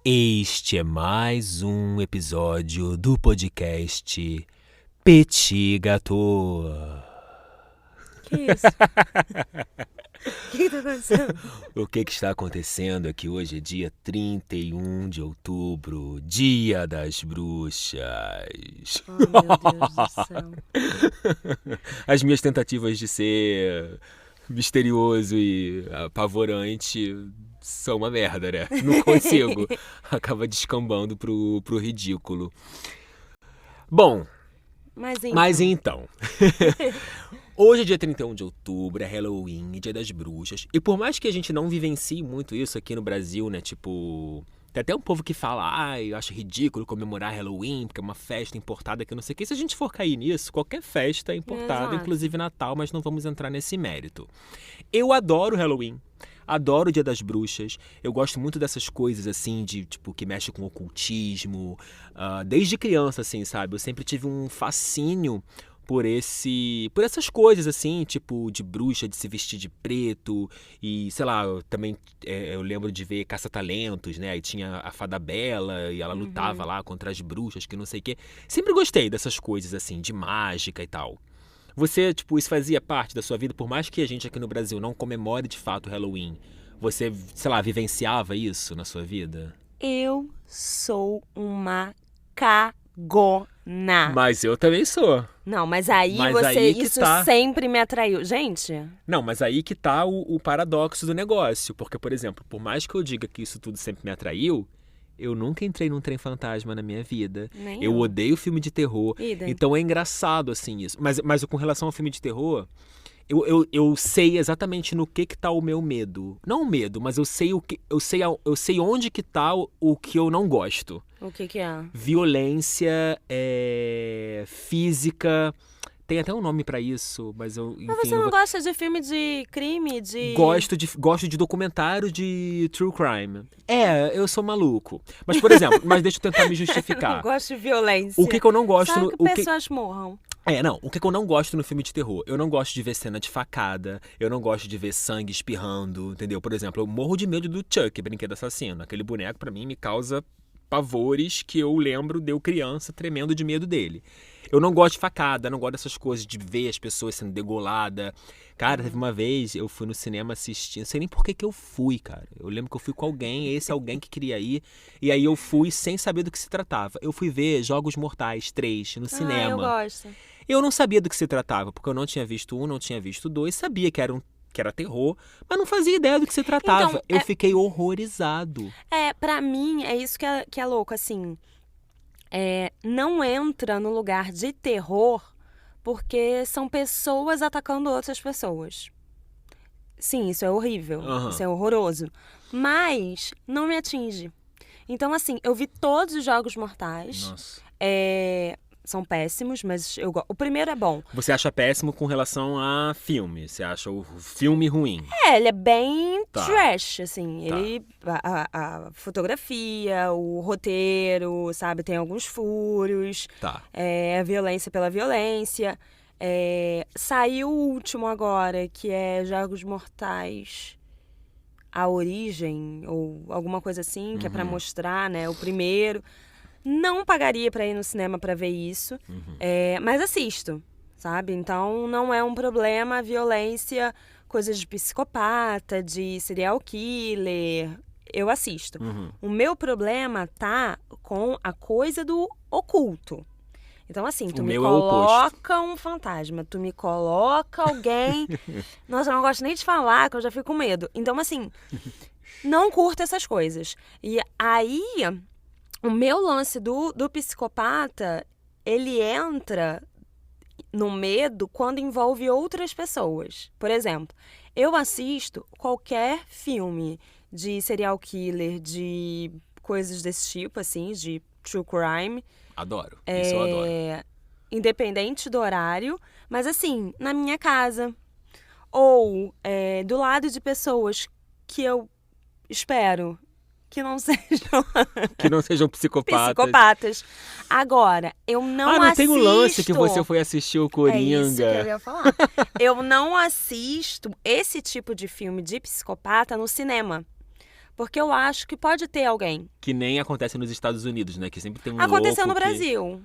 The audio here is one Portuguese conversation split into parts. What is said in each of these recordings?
Este é mais um episódio do podcast Petit Gâteau. Que isso? O que tá acontecendo? O que está acontecendo é que hoje é dia 31 de outubro, Dia das Bruxas. Oh, meu Deus do céu. As minhas tentativas de ser misterioso e apavorante são uma merda, né? Não consigo. Acaba descambando pro ridículo. Bom, mas então. Hoje é dia 31 de outubro, é Halloween, Dia das Bruxas. E por mais que a gente não vivencie muito isso aqui no Brasil, né? Tipo, tem até um povo que fala, eu acho ridículo comemorar Halloween, porque é uma festa importada que não sei o que. Se a gente for cair nisso, qualquer festa é importada, Exato. inclusive Natal, mas não vamos entrar nesse mérito. Eu adoro Halloween. Adoro o Dia das Bruxas. Eu gosto muito dessas coisas, assim, de, tipo, que mexe com ocultismo. Desde criança, assim, sabe? Eu sempre tive um fascínio por essas coisas, assim, tipo, de bruxa, de se vestir de preto. E, sei lá, eu lembro de ver Caça-Talentos, né? Aí tinha a Fada Bela e ela lutava lá contra as bruxas, que não sei o quê. Sempre gostei dessas coisas, assim, de mágica e tal. Você, tipo, isso fazia parte da sua vida, por mais que a gente aqui no Brasil não comemore de fato o Halloween. Você, sei lá, vivenciava isso na sua vida? Eu sou uma cagona. Mas eu também sou. Não, mas aí isso tá. sempre me atraiu. Gente, Não, mas aí que tá o paradoxo do negócio. Porque, por exemplo, por mais que eu diga que isso tudo sempre me atraiu, eu nunca entrei num trem fantasma na minha vida. nem Eu odeio filme de terror. Idem. Então é engraçado, assim, isso. Mas com relação ao filme de terror, eu sei exatamente no que tá o meu medo. Não o medo, mas eu sei onde que tá o que eu não gosto. O que é? Violência, física. Tem até um nome pra isso, mas eu, enfim... Mas você não gosta de filme de crime, de... Gosto de documentário de true crime. Eu sou maluco. Mas, por exemplo, deixa eu tentar me justificar. Não gosto de violência. O que eu não gosto... Só que pessoas morram. O que eu não gosto no filme de terror? Eu não gosto de ver cena de facada, eu não gosto de ver sangue espirrando, entendeu? Por exemplo, eu morro de medo do Chuck, brinquedo assassino. Aquele boneco, pra mim, me causa pavores que eu lembro de eu criança tremendo de medo dele. Eu não gosto de facada, não gosto dessas coisas de ver as pessoas sendo degoladas. Cara, teve uma vez, eu fui no cinema assistir, não sei nem por que eu fui, cara. Eu lembro que eu fui com alguém, esse alguém que queria ir, e aí eu fui sem saber do que se tratava. Eu fui ver Jogos Mortais 3 no cinema. Eu gosto. Eu não sabia do que se tratava, porque eu não tinha visto um, não tinha visto dois, sabia que era terror, mas não fazia ideia do que se tratava. Então, eu fiquei horrorizado. Pra mim, é isso que é louco, assim. Não entra no lugar de terror porque são pessoas atacando outras pessoas. Sim, isso é horrível, isso é horroroso. Mas não me atinge. Então, assim, eu vi todos os Jogos Mortais. Nossa. São péssimos, mas eu gosto. O primeiro é bom. Você acha péssimo com relação a filme? Você acha o filme ruim? Ele é bem trash, assim. Tá. Ele, a fotografia, o roteiro, sabe? Tem alguns furos. Tá. A violência pela violência. Saiu o último agora, que é Jogos Mortais... A Origem, ou alguma coisa assim, que é pra mostrar, né? O primeiro... Não pagaria pra ir no cinema pra ver isso, mas assisto, sabe? Então não é um problema a violência, coisas de psicopata, de serial killer, eu assisto. O meu problema tá com a coisa do oculto. Então assim, tu me coloca um fantasma, tu me coloca alguém... Nossa, eu não gosto nem de falar, que eu já fico com medo. Então assim, não curto essas coisas. E aí... O meu lance do psicopata, ele entra no medo quando envolve outras pessoas. Por exemplo, eu assisto qualquer filme de serial killer, de coisas desse tipo, assim, de true crime. Adoro, isso eu adoro. Independente do horário, mas assim, na minha casa. Ou do lado de pessoas que eu espero... Que não sejam psicopatas. Agora, eu não assisto... não tem um lance que você foi assistir o Coringa. É isso que eu ia falar. Eu não assisto esse tipo de filme de psicopata no cinema. Porque eu acho que pode ter alguém. Que nem acontece nos Estados Unidos, né? Que sempre tem um Aconteceu no louco que... Brasil.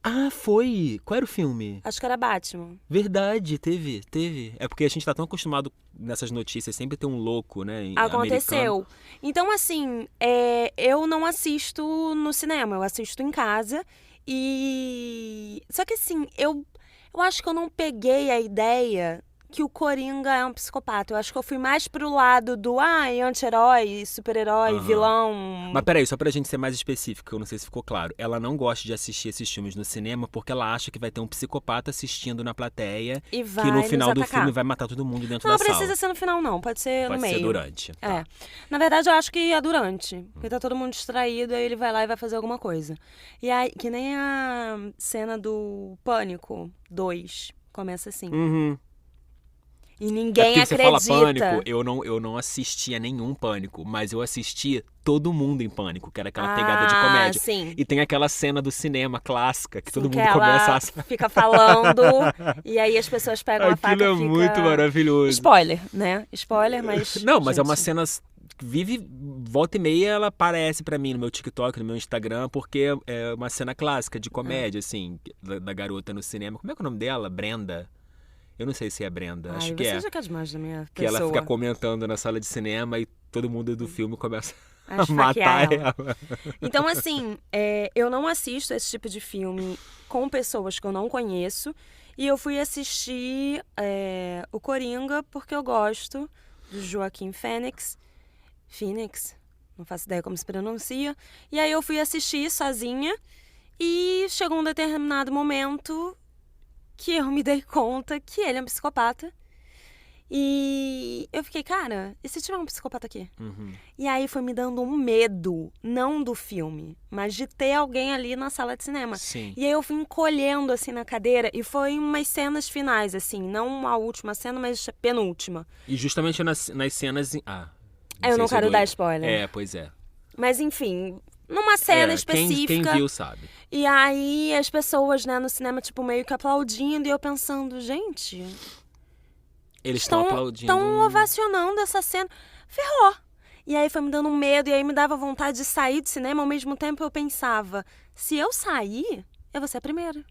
Ah, foi! Qual era o filme? Acho que era Batman. Verdade, teve. É porque a gente tá tão acostumado nessas notícias, sempre tem um louco, né? Aconteceu. Americano. Então, assim, eu não assisto no cinema, eu assisto em casa. E. Só que, assim, eu acho que eu não peguei a ideia que o Coringa é um psicopata. Eu acho que eu fui mais pro lado do anti-herói, super-herói, Aham. vilão. Mas peraí, só pra gente ser mais específico, eu não sei se ficou claro. Ela não gosta de assistir esses filmes no cinema porque ela acha que vai ter um psicopata assistindo na plateia E vai que no nos final do atacar. filme vai matar todo mundo dentro Não da precisa sala. ser no final, não. Pode ser Pode no meio. ser durante. Tá. É. Na verdade, eu acho que é durante. Porque tá todo mundo distraído, aí ele vai lá e vai fazer alguma coisa. E aí, que nem a cena do Pânico 2. Começa assim. Uhum. E É ninguém porque você fala acredita. Pânico, eu não assistia nenhum Pânico, mas eu assisti Todo Mundo em Pânico, que era aquela pegada de comédia. Sim. E tem aquela cena do cinema clássica que Sim, todo que mundo ela começa a... fica falando, e aí as pessoas pegam a faca Aquilo é e fica... muito maravilhoso. Spoiler, né? Spoiler, mas... Não, mas é gente, uma cena que vive, volta e meia ela aparece pra mim no meu TikTok, no meu Instagram, porque é uma cena clássica de comédia, assim, da garota no cinema. Como é que é o nome dela? Brenda? Eu não sei se é Brenda, acho que você é. já quer demais da minha Que pessoa. ela fica comentando na sala de cinema e todo mundo do filme começa A a esfaquear matar ela. ela. Então, assim, eu não assisto esse tipo de filme com pessoas que eu não conheço. E eu fui assistir o Coringa porque eu gosto do Joaquim Phoenix. Não faço ideia como se pronuncia. E aí eu fui assistir sozinha e chegou um determinado momento que eu me dei conta que ele é um psicopata. E eu fiquei, cara, e se tiver um psicopata aqui? Uhum. E aí foi me dando um medo, não do filme, mas de ter alguém ali na sala de cinema. Sim. E aí eu fui encolhendo assim na cadeira e foi umas cenas finais, assim, não a última cena, mas a penúltima. E justamente nas cenas... Eu não sei se quero dou- dar spoiler. É, pois é. Mas enfim, numa cena específica. Quem viu sabe. E aí as pessoas, né, no cinema, tipo, meio que aplaudindo e eu pensando, gente, Eles estão aplaudindo. estão ovacionando essa cena. Ferrou. E aí foi me dando um medo, e aí me dava vontade de sair do cinema. Ao mesmo tempo eu pensava, se eu sair, eu vou ser a primeira.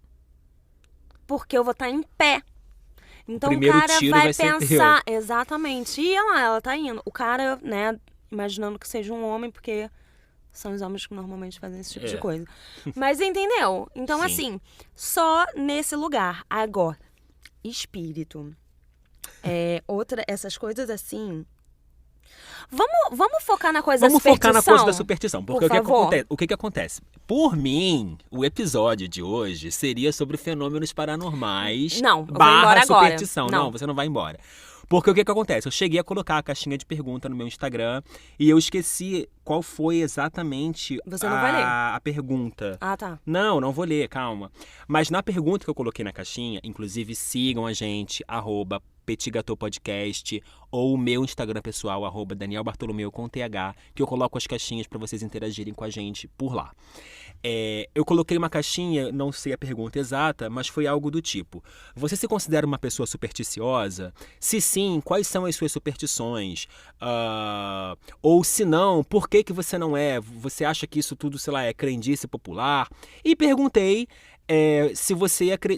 Porque eu vou estar em pé. Então o primeiro cara tiro vai vai ser pensar... Exatamente. E ela tá indo. O cara, né, imaginando que seja um homem, porque são os homens que normalmente fazem esse tipo de coisa. Mas entendeu? Então, Sim. assim, só nesse lugar. Agora, espírito... essas coisas assim. Vamos focar na coisa da Vamos superstição? focar na coisa da superstição. Porque Por favor. o que acontece? Por mim, o episódio de hoje seria sobre fenômenos paranormais. Não, eu vou barra embora agora. superstição. Não, você não vai embora. Porque o que acontece? Eu cheguei a colocar a caixinha de pergunta no meu Instagram e eu esqueci qual foi exatamente Você não vai ler. a pergunta. Ah, tá. Não vou ler, calma. Mas na pergunta que eu coloquei na caixinha, inclusive sigam a gente, Petit Gâteau Podcast, ou o meu Instagram pessoal, Daniel Bartolomeu com TH, que eu coloco as caixinhas para vocês interagirem com a gente por lá. Eu coloquei uma caixinha, não sei a pergunta exata, mas foi algo do tipo: você se considera uma pessoa supersticiosa? Se sim, quais são as suas superstições? Ou se não, por que você não é? Você acha que isso tudo, sei lá, é crendice popular? E perguntei se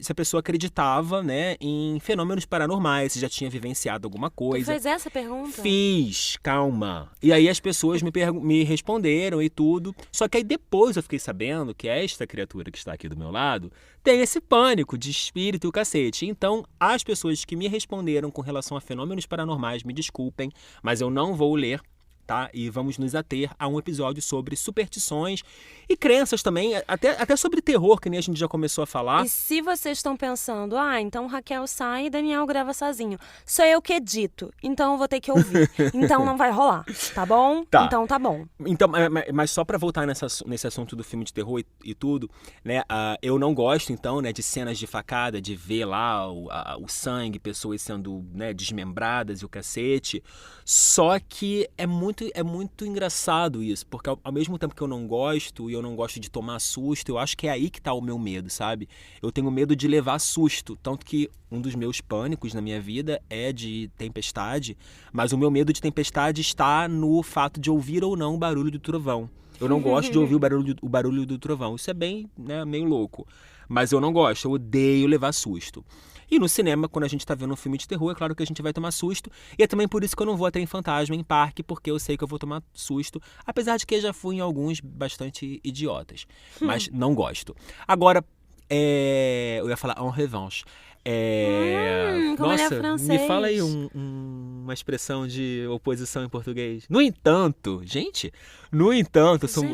a pessoa acreditava, né, em fenômenos paranormais, se já tinha vivenciado alguma Tu coisa. fez essa pergunta? Fiz, calma. E aí as pessoas me responderam e tudo. Só que aí depois eu fiquei sabendo que esta criatura que está aqui do meu lado tem esse pânico de espírito e o cacete. Então, as pessoas que me responderam com relação a fenômenos paranormais, me desculpem, mas eu não vou ler. Tá? E vamos nos ater a um episódio sobre superstições e crenças também, até sobre terror, que nem a gente já começou a falar. E se vocês estão pensando, então Raquel sai e Daniel grava sozinho. Sou eu que edito, então eu vou ter que ouvir. Então não vai rolar, tá bom? Tá. Então tá bom. Então, mas só pra voltar nesse assunto do filme de terror e tudo, né? Eu não gosto, então, né, de cenas de facada, de ver lá o sangue, pessoas sendo, né, desmembradas e o cacete. Só que é muito muito engraçado isso, porque ao mesmo tempo que eu não gosto, e eu não gosto de tomar susto, eu acho que é aí que tá o meu medo, sabe? Eu tenho medo de levar susto, tanto que um dos meus pânicos na minha vida é de tempestade, mas o meu medo de tempestade está no fato de ouvir ou não o barulho do trovão. Eu não gosto de ouvir o barulho do trovão, isso é bem, né, meio louco, mas eu não gosto, eu odeio levar susto. E no cinema, quando a gente tá vendo um filme de terror, é claro que a gente vai tomar susto. E é também por isso que eu não vou até em fantasma, em parque, porque eu sei que eu vou tomar susto. Apesar de que eu já fui em alguns bastante idiotas. Mas não gosto. Agora, eu ia falar en revanche. Como ele é Nossa, francês. me fala aí uma expressão de oposição em português. No entanto, gente,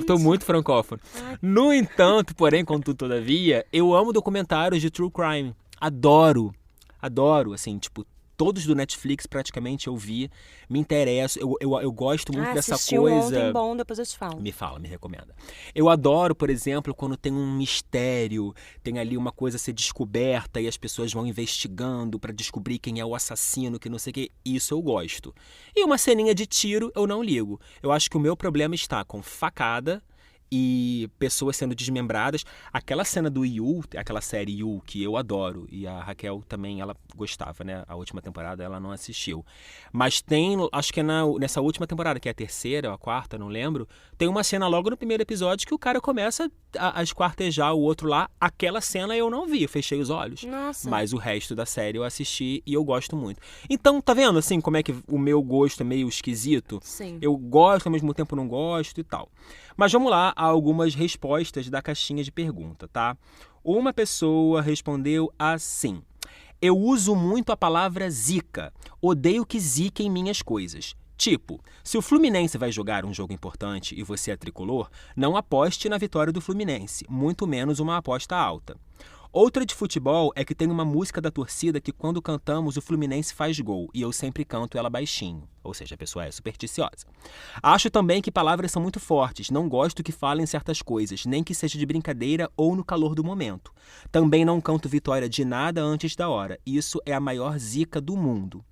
tô muito francófono. Ai. No entanto, porém, contudo, todavia, eu amo documentários de true crime. Adoro, assim, tipo, todos do Netflix praticamente eu vi, me interesso, eu gosto muito dessa assistiu coisa... ontem, bom, depois eu te falo. Me recomenda. Eu adoro, por exemplo, quando tem um mistério, tem ali uma coisa a ser descoberta e as pessoas vão investigando pra descobrir quem é o assassino, que não sei o que, isso eu gosto. E uma ceninha de tiro eu não ligo. Eu acho que o meu problema está com facada e pessoas sendo desmembradas. Aquela cena do You, aquela série You, que eu adoro, e a Raquel também, ela gostava, né? A última temporada ela não assistiu. Mas tem, acho que é nessa última temporada, que é a terceira ou a quarta, não lembro, tem uma cena logo no primeiro episódio que o cara começa a esquartejar o outro lá. Aquela cena eu não vi, eu fechei os olhos. Nossa. Mas o resto da série eu assisti e eu gosto muito. Então, tá vendo, assim, como é que o meu gosto é meio esquisito? Sim. Eu gosto, ao mesmo tempo não gosto e tal. Mas vamos lá a algumas respostas da caixinha de pergunta, tá? Uma pessoa respondeu assim: eu uso muito a palavra zica. Odeio que ziquem minhas coisas. Tipo, se o Fluminense vai jogar um jogo importante e você é tricolor, não aposte na vitória do Fluminense, muito menos uma aposta alta. Outra de futebol é que tem uma música da torcida que quando cantamos o Fluminense faz gol e eu sempre canto ela baixinho. Ou seja, a pessoa é supersticiosa. Acho também que palavras são muito fortes, não gosto que falem certas coisas, nem que seja de brincadeira ou no calor do momento. Também não canto vitória de nada antes da hora, isso é a maior zica do mundo.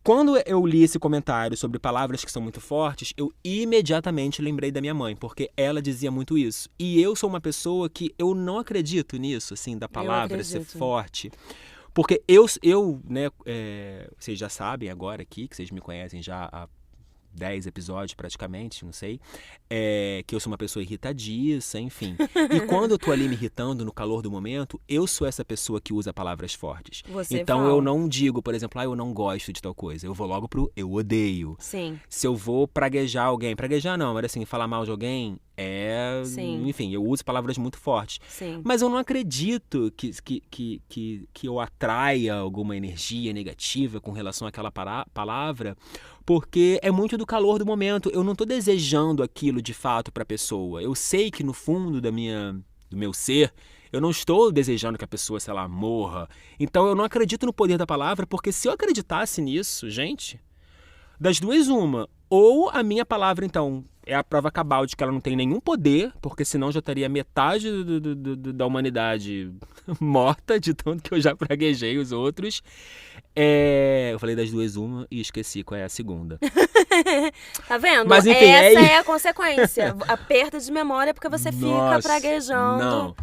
Quando eu li esse comentário sobre palavras que são muito fortes, eu imediatamente lembrei da minha mãe, porque ela dizia muito isso. E eu sou uma pessoa que eu não acredito nisso, assim, da palavra ser forte. Porque né, vocês já sabem agora aqui, que vocês me conhecem já há 10 episódios praticamente, não sei, que eu sou uma pessoa irritadiça, enfim. E quando eu tô ali me irritando no calor do momento, eu sou essa pessoa que usa palavras fortes. Então eu não digo, por exemplo, eu não gosto de tal coisa. Eu vou logo pro eu odeio. Sim. Se eu vou praguejar alguém, praguejar não, mas assim, falar mal de alguém, Sim. enfim, eu uso palavras muito fortes. Sim. Mas eu não acredito que eu atraia alguma energia negativa com relação àquela palavra, porque é muito do calor do momento. Eu não estou desejando aquilo de fato para a pessoa. Eu sei que no fundo do meu ser, eu não estou desejando que a pessoa, sei lá, morra. Então eu não acredito no poder da palavra, porque se eu acreditasse nisso, gente, das duas uma, ou a minha palavra, então, é a prova cabal de que ela não tem nenhum poder, porque senão já estaria metade da humanidade morta, de tanto que eu já praguejei os outros. Eu falei das duas uma e esqueci qual é a segunda. Tá vendo? Mas, enfim, essa é a consequência. A perda de memória porque você fica praguejando. Não.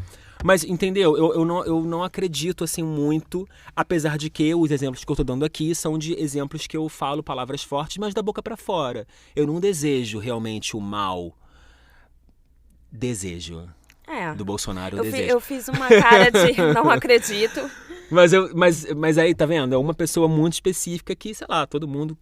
Mas, entendeu? Eu não acredito, assim, muito, apesar de que os exemplos que eu tô dando aqui são de exemplos que eu falo palavras fortes, mas da boca pra fora. Eu não desejo realmente o mal. Desejo. Do Bolsonaro, eu desejo. Eu fiz uma cara de não acredito. Mas aí, tá vendo? É uma pessoa muito específica que, sei lá, todo mundo,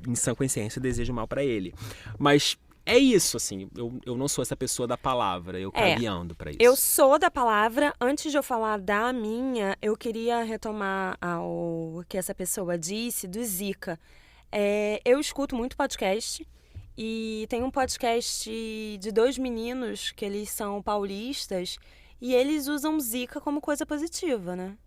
em sã consciência, deseja o mal pra ele. Mas... é isso, assim, eu não sou essa pessoa da palavra, eu caminhando pra isso. Eu sou da palavra. Antes de eu falar da minha, eu queria retomar o que essa pessoa disse do Zica. Eu escuto muito podcast e tem um podcast de 2 meninos que eles são paulistas e eles usam Zica como coisa positiva, né?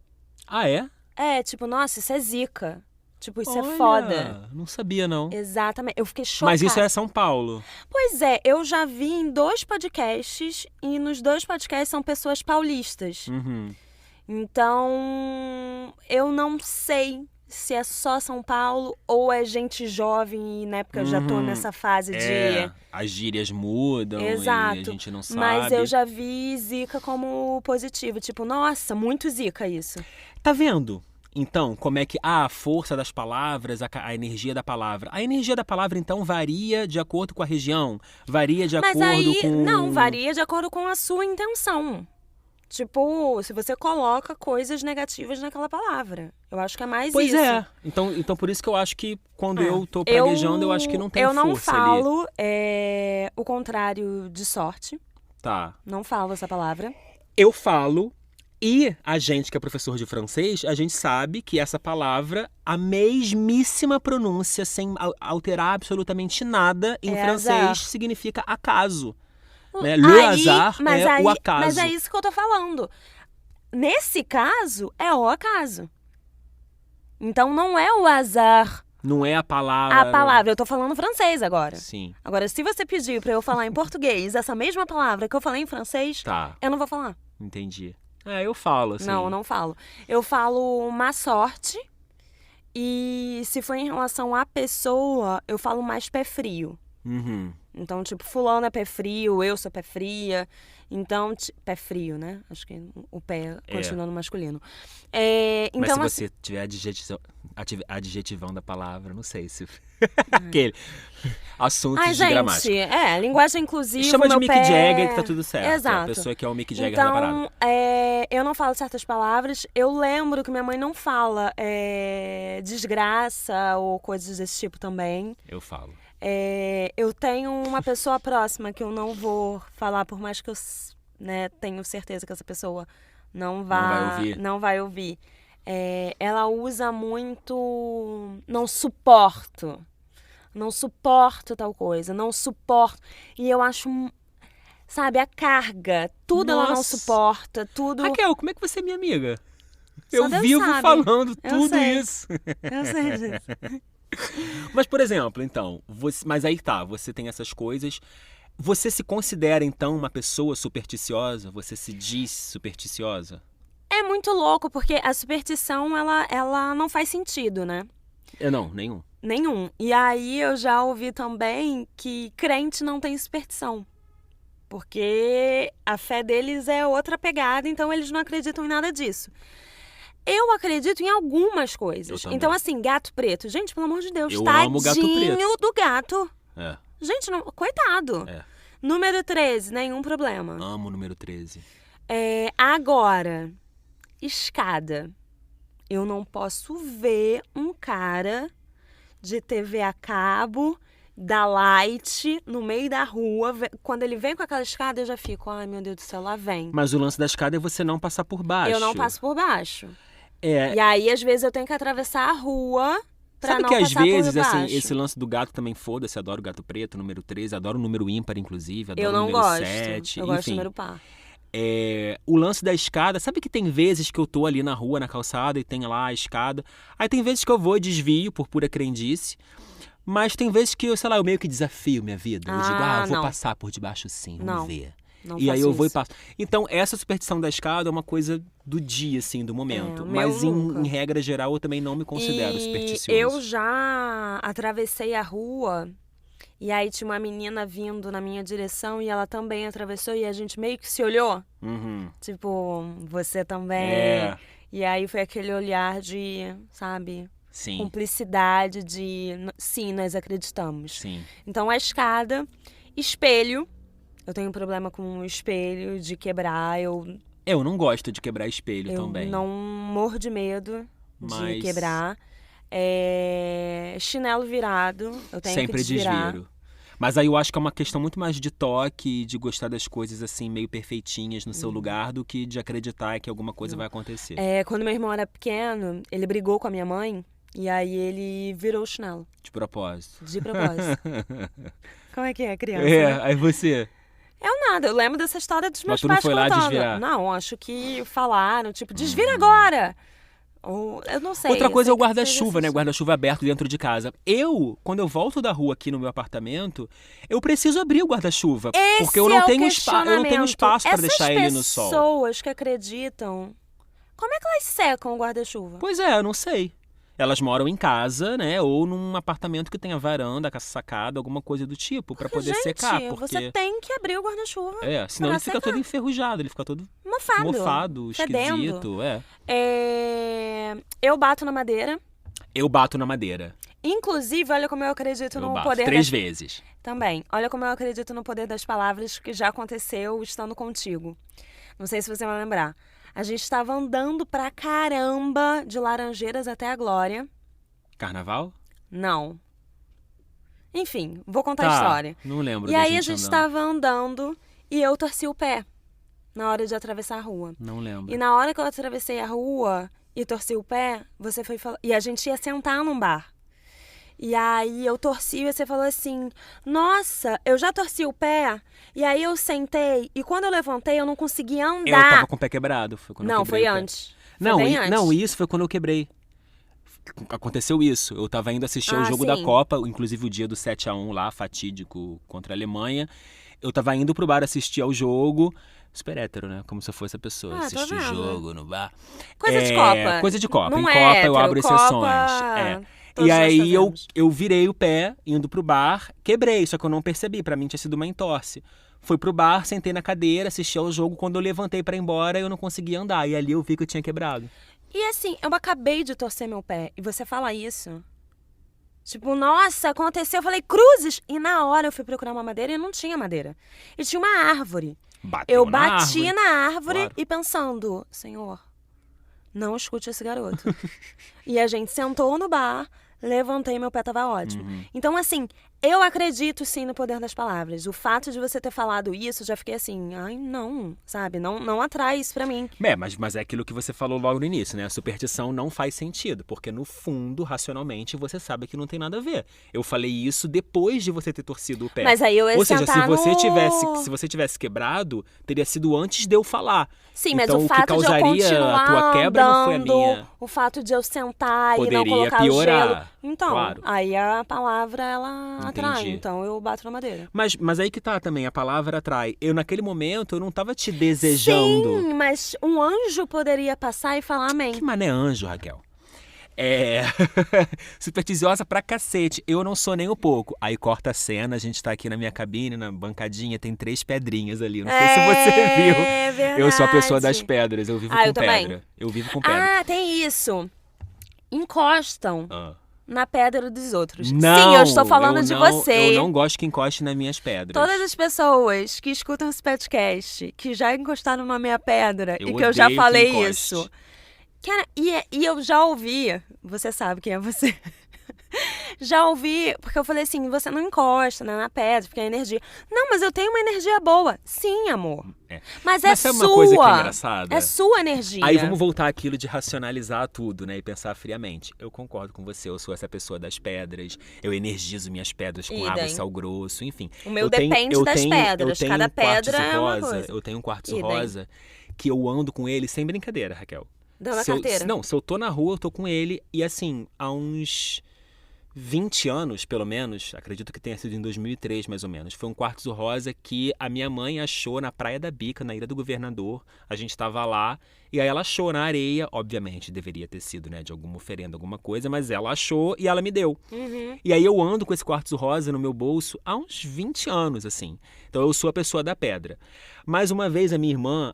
Ah, é? Tipo, nossa, isso é Zica. Tipo, isso Olha, é foda. Não sabia, não. Exatamente. Eu fiquei chocada. Mas isso é São Paulo. Pois é, eu já vi em 2 podcasts e nos 2 podcasts são pessoas paulistas. Uhum. Então, eu não sei se é só São Paulo ou é gente jovem e na época eu já tô nessa fase de... As gírias mudam Exato. e a gente não sabe. Mas eu já vi zica como positivo. Tipo, nossa, muito zica isso. Tá vendo? Então, como é que a força das palavras, a energia da palavra. A energia da palavra, então, varia de acordo com a região? Varia de acordo com... Não, varia de acordo com a sua intenção. Tipo, se você coloca coisas negativas naquela palavra. Eu acho que é mais Pois isso. é. Então, por isso que eu acho que quando eu tô praguejando, eu acho que não tem eu força não ali. falo o contrário de sorte. Tá. Não falo essa palavra. Eu falo, e a gente que é professor de francês, a gente sabe que essa palavra, a mesmíssima pronúncia, sem alterar absolutamente nada, em francês azar. significa acaso. Né? Le hasard o acaso. Mas é isso que eu tô falando. Nesse caso, é o acaso. Então não é o azar. Não é a palavra. A palavra. Eu tô falando francês agora. Sim. Agora, se você pedir pra eu falar em português essa mesma palavra que eu falei em francês, eu não vou falar. Entendi. Eu falo, assim. Não, eu não falo. Eu falo má sorte. E se for em relação à pessoa, eu falo mais pé frio. Uhum. Então, tipo, fulano é pé frio, eu sou pé fria. Então, pé frio, né? Acho que o pé continua no masculino. Mas então, se você tiver adjetivando a palavra, não sei se... Aquele assunto de gramática. Gente, linguagem inclusiva, chama de meu Mick pé... Jagger que tá tudo certo. Exato. A pessoa que é o Mick Jagger da parada. Então, eu não falo certas palavras. Eu lembro que minha mãe não fala desgraça ou coisas desse tipo também. Eu falo. Eu tenho uma pessoa próxima que eu não vou falar, por mais que eu tenho certeza que essa pessoa não vai ouvir. Ela usa muito não suporto tal coisa, não suporto. E eu acho, sabe, a carga, tudo ela não suporta, tudo... Raquel, como é que você é minha amiga? Só Eu Deus vivo sabe. falando Eu tudo sei. isso. Eu sei disso. Mas, por exemplo, então, mas aí tá, você tem essas coisas. Você se considera, então, uma pessoa supersticiosa? Você se diz supersticiosa? É muito louco, porque a superstição, ela não faz sentido, né? Não, nenhum. Nenhum. E aí eu já ouvi também que crente não tem superstição. Porque a fé deles é outra pegada, então eles não acreditam em nada disso. Eu acredito em algumas coisas. Então, assim, gato preto. Gente, pelo amor de Deus, eu tadinho amo gato preto. do gato. Gente, coitado. Número 13, nenhum problema. Amo o número 13. Agora, escada. Eu não posso ver um cara de TV a cabo, da Light, no meio da rua. Quando ele vem com aquela escada, eu já fico, ai meu Deus do céu, lá vem. Mas o lance da escada é você não passar por baixo. Eu não passo por baixo. E aí, às vezes, eu tenho que atravessar a rua pra Sabe não que às passar vezes, por baixo. assim, esse lance do gato também foda-se, adoro o gato preto, número 13, adoro o número ímpar, inclusive, adoro eu não o número gosto. 7, eu enfim. gosto do número par. O lance da escada, sabe que tem vezes que eu tô ali na rua, na calçada, e tem lá a escada. Aí tem vezes que eu vou e desvio por pura crendice. Mas tem vezes que eu, sei lá, eu meio que desafio minha vida. Eu digo, eu vou passar por debaixo sim, vamos ver. Não e aí eu vou isso. e passo. Então, essa superstição da escada é uma coisa do dia, assim, do momento. Mas em regra geral, eu também não me considero supersticioso. Eu já atravessei a rua e aí tinha uma menina vindo na minha direção e ela também atravessou e a gente meio que se olhou. Uhum. Tipo, você também. E aí foi aquele olhar de, sabe... Sim. Cumplicidade de... Sim, nós acreditamos. Sim. Então, a escada, espelho. Eu tenho um problema com o espelho, de quebrar. Eu não gosto de quebrar espelho também. Eu não morro de medo de quebrar. Chinelo virado, eu tenho sempre que desvirar. desviro. Mas aí eu acho que é uma questão muito mais de toque, de gostar das coisas assim, meio perfeitinhas no seu lugar, do que de acreditar que alguma coisa vai acontecer. Quando meu irmão era pequeno, ele brigou com a minha mãe e aí ele virou o chinelo. De propósito. De propósito. Como é que é, criança? Aí você... Eu nada, eu lembro dessa história dos meus Mas tu não pais foi lá contando. desvirar? Não, acho que falaram, tipo, desvira agora! Ou, eu não sei. Outra coisa é o guarda-chuva, né? Guarda-chuva aberto dentro de casa. Quando eu volto da rua aqui no meu apartamento, eu preciso abrir o guarda-chuva. Porque eu não tenho espaço para deixar ele no sol. Essas pessoas que acreditam, como é que elas secam o guarda-chuva? Pois é, eu não sei. elas moram em casa, né? Ou num apartamento que tenha varanda, sacada, alguma coisa do tipo, pra poder secar. Porque você tem que abrir o guarda-chuva. senão ele fica todo enferrujado, ele fica todo mofado, fedendo. esquisito. Eu bato na madeira. Eu bato na madeira. Inclusive, olha como eu acredito no bato poder 3 vezes. Também. Olha como eu acredito no poder das palavras, que já aconteceu estando contigo. Não sei se você vai lembrar. A gente estava andando pra caramba de Laranjeiras até a Glória. Carnaval? Não. Enfim, vou contar a história. Não lembro. E aí a gente estava andando e eu torci o pé na hora de atravessar a rua. Não lembro. E na hora que eu atravessei a rua e torci o pé, você foi falar... E a gente ia sentar num bar. E aí eu torci e você falou assim, nossa, eu já torci o pé. E aí eu sentei e quando eu levantei eu não conseguia andar. Eu tava com o pé quebrado. Foi quando eu quebrei foi o pé. antes. Não, isso foi quando eu quebrei. Aconteceu isso. Eu tava indo assistir ao jogo da Copa, inclusive o dia do 7-1 lá, fatídico contra a Alemanha. Eu tava indo pro bar assistir ao jogo. Super hétero, né? Como se eu fosse a pessoa. Assistir o jogo no bar. Coisa de Copa. Coisa de Copa. Não em Copa hétero, eu abro exceções. E aí eu virei o pé, indo pro bar, quebrei, só que eu não percebi. Pra mim tinha sido uma entorse. Fui pro bar, sentei na cadeira, assisti ao jogo. Quando eu levantei pra ir embora, eu não conseguia andar. E ali eu vi que eu tinha quebrado. E assim, eu acabei de torcer meu pé. E você fala isso. Tipo, nossa, aconteceu. Eu falei, cruzes! E na hora eu fui procurar uma madeira e não tinha madeira. E tinha uma árvore. Eu bati na árvore e pensando, Senhor, não escute esse garoto. E a gente sentou no bar, levantei, meu pé tava ótimo. Então, assim, eu acredito sim no poder das palavras. O fato de você ter falado isso, já fiquei assim, ai, não, sabe? Não atrai isso pra mim. Mas é aquilo que você falou logo no início, né? A superstição não faz sentido, porque no fundo, racionalmente, você sabe que não tem nada a ver. Eu falei isso depois de você ter torcido o pé. Mas aí eu ia Ou seja, se no... você tivesse quebrado, teria sido antes de eu falar. Sim, mas então, o fato de eu continuar a tua quebra andando, não foi a minha. O fato de eu sentar Poderia e não colocar piorar. o gelo. Então, claro. Aí a palavra, ela atrai. Entendi. Então eu bato na madeira. Mas aí que tá também, a palavra atrai. Naquele momento, eu não tava te desejando. Sim, mas um anjo poderia passar e falar amém. Que mané anjo, Raquel? Supersticiosa pra cacete. Eu não sou nem um pouco. Aí corta a cena, a gente tá aqui na minha cabine, na bancadinha, tem 3 pedrinhas ali. Não sei se você viu. Verdade. Eu sou a pessoa das pedras, eu vivo com eu pedra. Também. Eu vivo com pedra. Tem isso. Encostam na pedra dos outros. Não, sim, eu estou falando de você. Eu não gosto que encoste nas minhas pedras. Todas as pessoas que escutam esse podcast, que já encostaram na minha pedra eu e que eu já falei que isso. Cara, e eu já ouvi, você sabe quem é você. Já ouvi, porque eu falei assim, você não encosta, né, na pedra, porque é energia. Não, mas eu tenho uma energia boa. Sim, amor. Mas sabe uma coisa que é engraçada? É sua energia. Aí vamos voltar àquilo de racionalizar tudo, né, e pensar friamente. Eu concordo com você, eu sou essa pessoa das pedras, eu energizo minhas pedras com água e sal grosso, enfim. O meu depende das pedras, cada pedra é uma coisa. Eu tenho um quartzo rosa que eu ando com ele sem brincadeira, Raquel. Dando a carteira. Se eu tô na rua, eu tô com ele. E assim, há uns 20 anos, pelo menos, acredito que tenha sido em 2003, mais ou menos. Foi um quartzo rosa que a minha mãe achou na Praia da Bica, na Ilha do Governador. A gente tava lá e aí ela achou na areia. Obviamente, deveria ter sido, né, de alguma oferenda, alguma coisa. Mas ela achou e ela me deu. E aí eu ando com esse quartzo rosa no meu bolso há uns 20 anos, assim. Então eu sou a pessoa da pedra. Mais uma vez, a minha irmã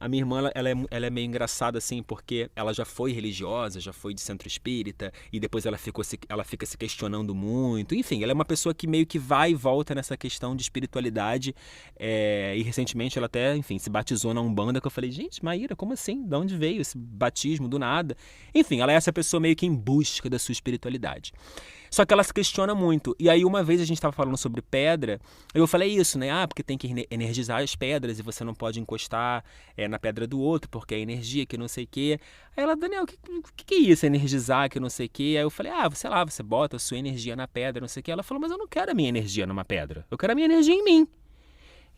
ela é meio engraçada, assim, porque ela já foi religiosa, já foi de centro espírita, e depois ela fica se questionando muito. Enfim, ela é uma pessoa que meio que vai e volta nessa questão de espiritualidade. E recentemente ela até, enfim, se batizou na Umbanda, que eu falei, gente, Maíra, como assim? De onde veio esse batismo do nada? Enfim, ela é essa pessoa meio que em busca da sua espiritualidade. Só que ela se questiona muito. E aí uma vez a gente estava falando sobre pedra, eu falei isso, né? Porque tem que energizar as pedras e você não pode encostar na pedra do outro, porque é energia, que não sei o quê. Aí ela, Daniel, o que é isso, energizar, que não sei o quê? Aí eu falei, sei lá, você bota a sua energia na pedra, não sei o quê. Ela falou, mas eu não quero a minha energia numa pedra. Eu quero a minha energia em mim.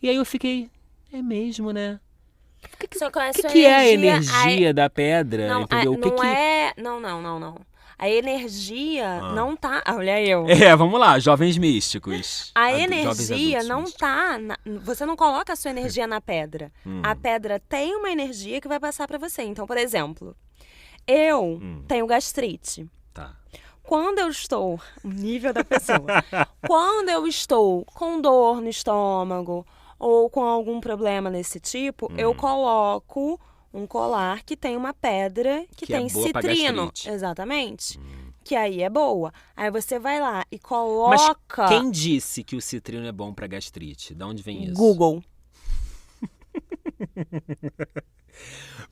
E aí eu fiquei, é mesmo, né? O que é a energia da pedra? Não, entendeu? Não. A energia não tá... Olha eu. Vamos lá, jovens místicos. A energia não tá... Você não coloca a sua energia na pedra. A pedra tem uma energia que vai passar pra você. Então, por exemplo, eu tenho gastrite. Tá. Quando eu estou, o nível da pessoa, quando eu estou com dor no estômago ou com algum problema desse tipo, eu coloco um colar que tem uma pedra que tem é boa pra citrino. gastrite. Exatamente. Que aí é boa. Aí você vai lá e Mas coloca... quem disse que o citrino é bom pra gastrite? De onde vem isso? Google.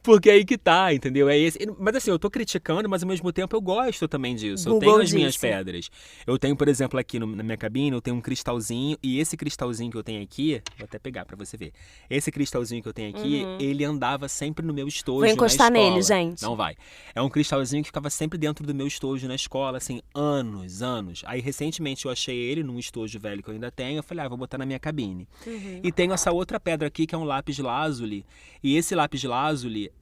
Porque aí que tá, entendeu? É esse. Mas assim, eu tô criticando, mas ao mesmo tempo eu gosto também disso. Eu Google tenho as minhas disse. pedras. Eu tenho, por exemplo, aqui na minha cabine, eu tenho um cristalzinho. E esse cristalzinho que eu tenho aqui, vou até pegar pra você ver. Esse cristalzinho que eu tenho aqui, ele andava sempre no meu estojo Vou encostar na escola. nele, gente. Não vai. É um cristalzinho que ficava sempre dentro do meu estojo na escola, assim, anos. Aí recentemente eu achei ele num estojo velho que eu ainda tenho. Eu falei, vou botar na minha cabine. E tenho essa outra pedra aqui, que é um lápis lazuli. E esse lápis lazuli,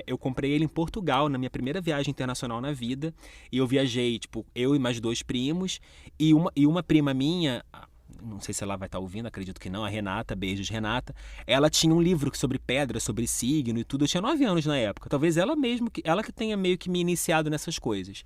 eu comprei ele em Portugal, na minha primeira viagem internacional na vida. E eu viajei, tipo, eu e mais 2 primos. E uma prima minha, não sei se ela vai estar ouvindo, acredito que não, a Renata, beijos Renata. Ela tinha um livro sobre pedra, sobre signo e tudo. Eu tinha 9 anos na época. Talvez ela que tenha meio que me iniciado nessas coisas.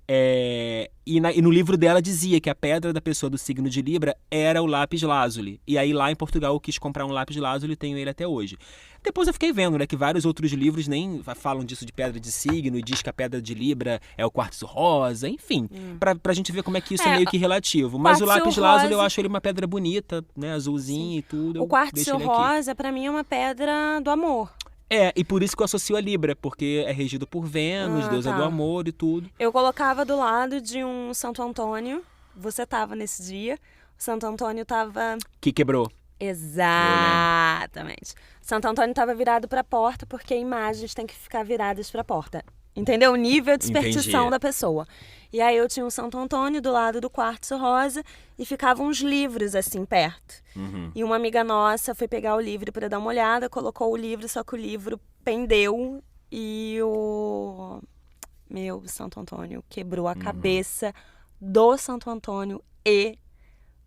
E no livro dela dizia que a pedra da pessoa do signo de Libra era o lápis lazuli. E aí lá em Portugal eu quis comprar um lápis lazuli e tenho ele até hoje. Depois eu fiquei vendo, né, que vários outros livros nem falam disso de pedra de signo e diz que a pedra de Libra é o quartzo rosa, enfim. Pra gente ver como é que isso é meio que relativo. Mas o quartzo lápis lazuli eu rosa- acho ele uma pedra bonita, né, azulzinha e tudo. O Eu quartzo deixo ele aqui. rosa, pra mim, é uma pedra do amor. E por isso que eu associo a Libra, porque é regido por Vênus, deusa do amor e tudo. Eu colocava do lado de um Santo Antônio. Você tava nesse dia. O Santo Antônio tava... Que quebrou. Exatamente. Santo Antônio tava virado pra porta, porque imagens têm que ficar viradas pra porta. Entendeu? O nível de desperdição Entendi. da pessoa. E aí eu tinha um Santo Antônio do lado do quartzo rosa e ficavam uns livros assim perto. E uma amiga nossa foi pegar o livro para dar uma olhada, colocou o livro, só que o livro pendeu e o meu Santo Antônio quebrou a cabeça do Santo Antônio e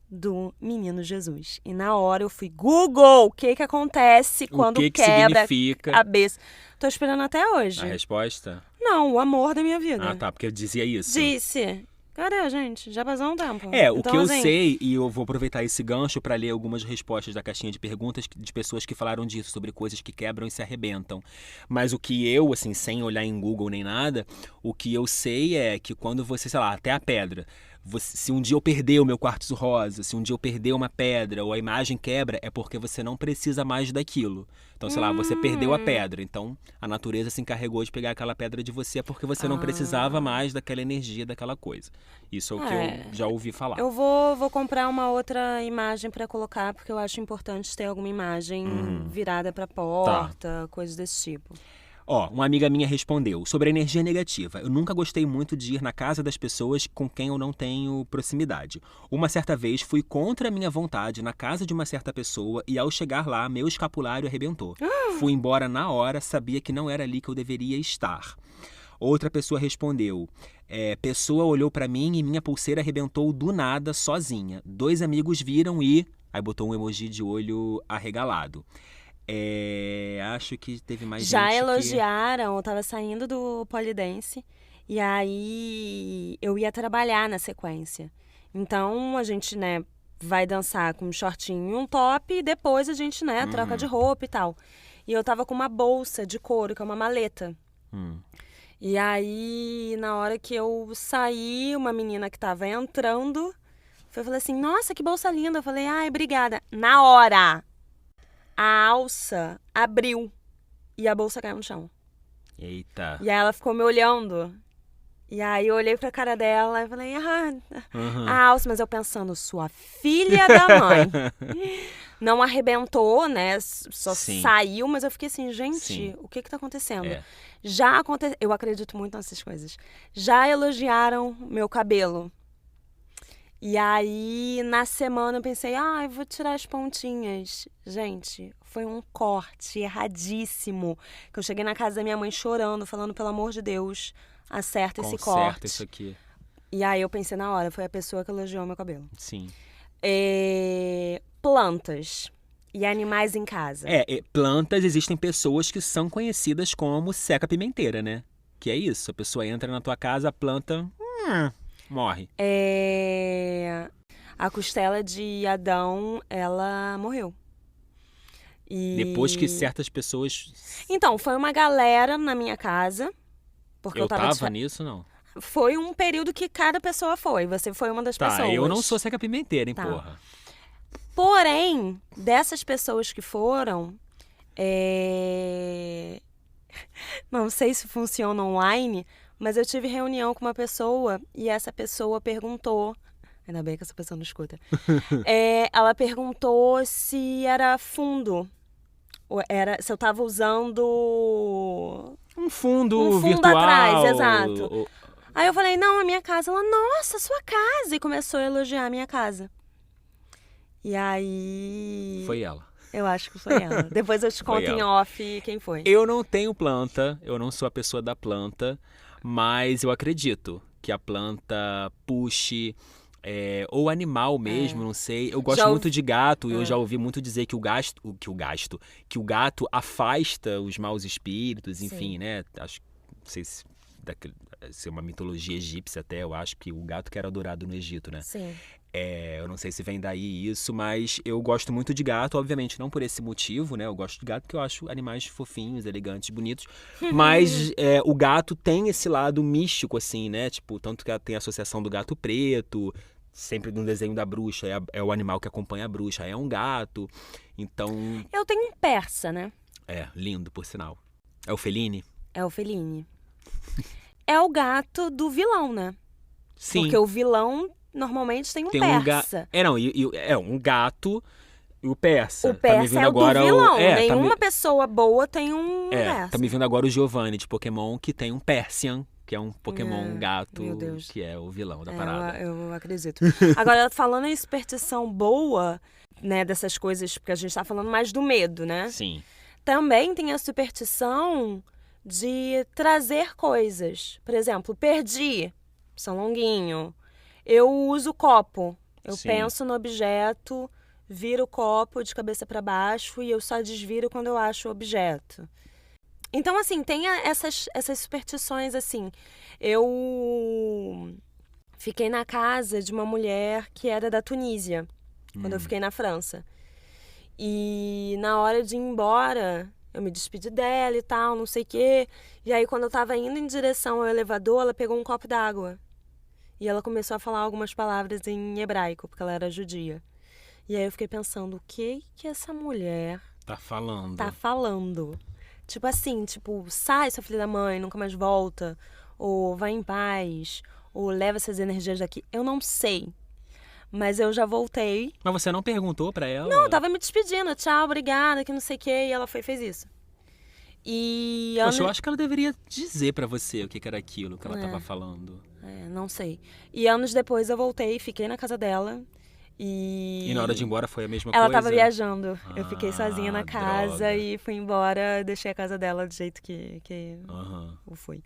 do Menino Jesus. E na hora eu fui, Google, o que acontece quando O que quebra significa a cabeça? Tô esperando até hoje. a resposta? Não, o amor da minha vida. Ah, tá, porque eu dizia isso. Disse. Cadê, gente? Já passou um tempo. O Então, que eu assim, sei, e eu vou aproveitar esse gancho para ler algumas respostas da caixinha de perguntas de pessoas que falaram disso, sobre coisas que quebram e se arrebentam. Mas o que eu, assim, sem olhar em Google nem nada, o que eu sei é que quando você, sei lá, até a pedra, se um dia eu perder o meu quartzo rosa, se um dia eu perder uma pedra ou a imagem quebra, é porque você não precisa mais daquilo. Então, sei lá, você perdeu a pedra. Então, a natureza se encarregou de pegar aquela pedra de você porque você não precisava mais daquela energia, daquela coisa. Isso é o que eu já ouvi falar. eu vou comprar uma outra imagem pra colocar, porque eu acho importante ter alguma imagem virada pra porta, coisas desse tipo. Uma amiga minha respondeu sobre a energia negativa. Eu nunca gostei muito de ir na casa das pessoas com quem eu não tenho proximidade. Uma certa vez fui contra a minha vontade na casa de uma certa pessoa e ao chegar lá, meu escapulário arrebentou. Fui embora na hora, sabia que não era ali que eu deveria estar. Outra pessoa respondeu, pessoa olhou pra mim e minha pulseira arrebentou do nada, sozinha. 2 amigos viram e... Aí botou um emoji de olho arregalado. Acho que teve mais Já gente elogiaram, eu tava saindo do polidense e aí eu ia trabalhar na sequência. Então a gente, né, vai dançar com um shortinho e um top e depois a gente, né, troca de roupa e tal. E eu tava com uma bolsa de couro, que é uma maleta. E aí, na hora que eu saí, uma menina que tava entrando, falei assim, nossa, que bolsa linda. Eu falei, ai, obrigada. Na hora, a alça abriu e a bolsa caiu no chão. Eita. E aí ela ficou me olhando. E aí eu olhei pra cara dela e falei, a alça, mas eu pensando, sua filha da mãe. Não arrebentou, né? Só Sim. saiu, mas eu fiquei assim, gente, Sim. o que tá acontecendo? É. Já aconteceu, eu acredito muito nessas coisas. Já elogiaram meu cabelo. E aí, na semana, eu pensei, eu vou tirar as pontinhas. Gente, foi um corte erradíssimo. Que eu cheguei na casa da minha mãe chorando, falando, pelo amor de Deus, acerta esse Conserta corte. isso aqui. E aí eu pensei na hora, foi a pessoa que elogiou meu cabelo. Sim. Plantas e animais em casa. Plantas, existem pessoas que são conhecidas como seca-pimenteira, né? Que é isso, a pessoa entra na tua casa, a planta Morre. A costela de Adão, ela morreu. E... Depois que certas pessoas... Então, foi uma galera na minha casa. Porque eu tava nisso, não? Foi um período que cada pessoa foi. Você foi uma das pessoas. Eu não sou Seca Pimenteira, hein, Tá. porra. Porém, dessas pessoas que foram... Não sei se funciona online, mas eu tive reunião com uma pessoa e essa pessoa perguntou... Ainda bem que essa pessoa não escuta. Ela perguntou se era fundo. Se eu tava usando... Um fundo virtual. atrás, exato. Aí eu falei, não, a minha casa. Ela, nossa, sua casa. E começou a elogiar a minha casa. E aí... Foi ela. Eu acho que foi ela. Depois eu te conto em off quem foi. Eu não tenho planta, eu não sou a pessoa da planta, mas eu acredito que a planta puxe... ou animal mesmo, não sei. Eu gosto muito de gato e eu já ouvi muito dizer que o gato afasta os maus espíritos, enfim, né? Acho, não sei se é uma mitologia egípcia até, eu acho que o gato que era adorado no Egito, né? Sim. Eu não sei se vem daí isso, mas eu gosto muito de gato, obviamente não por esse motivo, né? Eu gosto de gato porque eu acho animais fofinhos, elegantes, bonitos. Mas o gato tem esse lado místico, assim, né? Tipo, tanto que tem a associação do gato preto, sempre no desenho da bruxa, é o animal que acompanha a bruxa, é um gato. Então... Eu tenho um persa, né? Lindo, por sinal. É o Feline? É o Feline. É o gato do vilão, né? Sim. Porque o vilão... Normalmente tem um persa. Um gato e o persa. O persa o do vilão. Nenhuma pessoa boa tem um persa. Tá me vindo agora o Giovanni de Pokémon, que tem um Persian, que é um Pokémon gato, meu Deus. que é o vilão da parada. Eu acredito. Agora, falando em superstição boa, né, dessas coisas, porque a gente tá falando mais do medo, né? Sim. Também tem a superstição de trazer coisas. Por exemplo, perdi São Longuinho. Eu uso copo. Eu penso no objeto, viro o copo de cabeça para baixo e eu só desviro quando eu acho o objeto. Então, assim, tem essas superstições, assim. Eu fiquei na casa de uma mulher que era da Tunísia, quando eu fiquei na França. E na hora de ir embora, eu me despedi dela e tal, não sei o quê. E aí, quando eu tava indo em direção ao elevador, ela pegou um copo d'água. E ela começou a falar algumas palavras em hebraico, porque ela era judia. E aí eu fiquei pensando, o que essa mulher tá falando? Tipo assim, sai, sua filha da mãe, nunca mais volta. Ou vai em paz. Ou leva essas energias daqui. Eu não sei. Mas eu já voltei. Mas você não perguntou pra ela? Não, eu tava me despedindo. Tchau, obrigada, que não sei o quê. E ela foi e fez isso. Poxa, eu acho que ela deveria dizer pra você o que era aquilo que ela tava falando. Não sei. E anos depois eu voltei, fiquei na casa dela. E na hora de ir embora foi a mesma ela coisa? Ela tava viajando. Eu fiquei sozinha na casa droga. e fui embora. Deixei a casa dela do jeito que eu fui.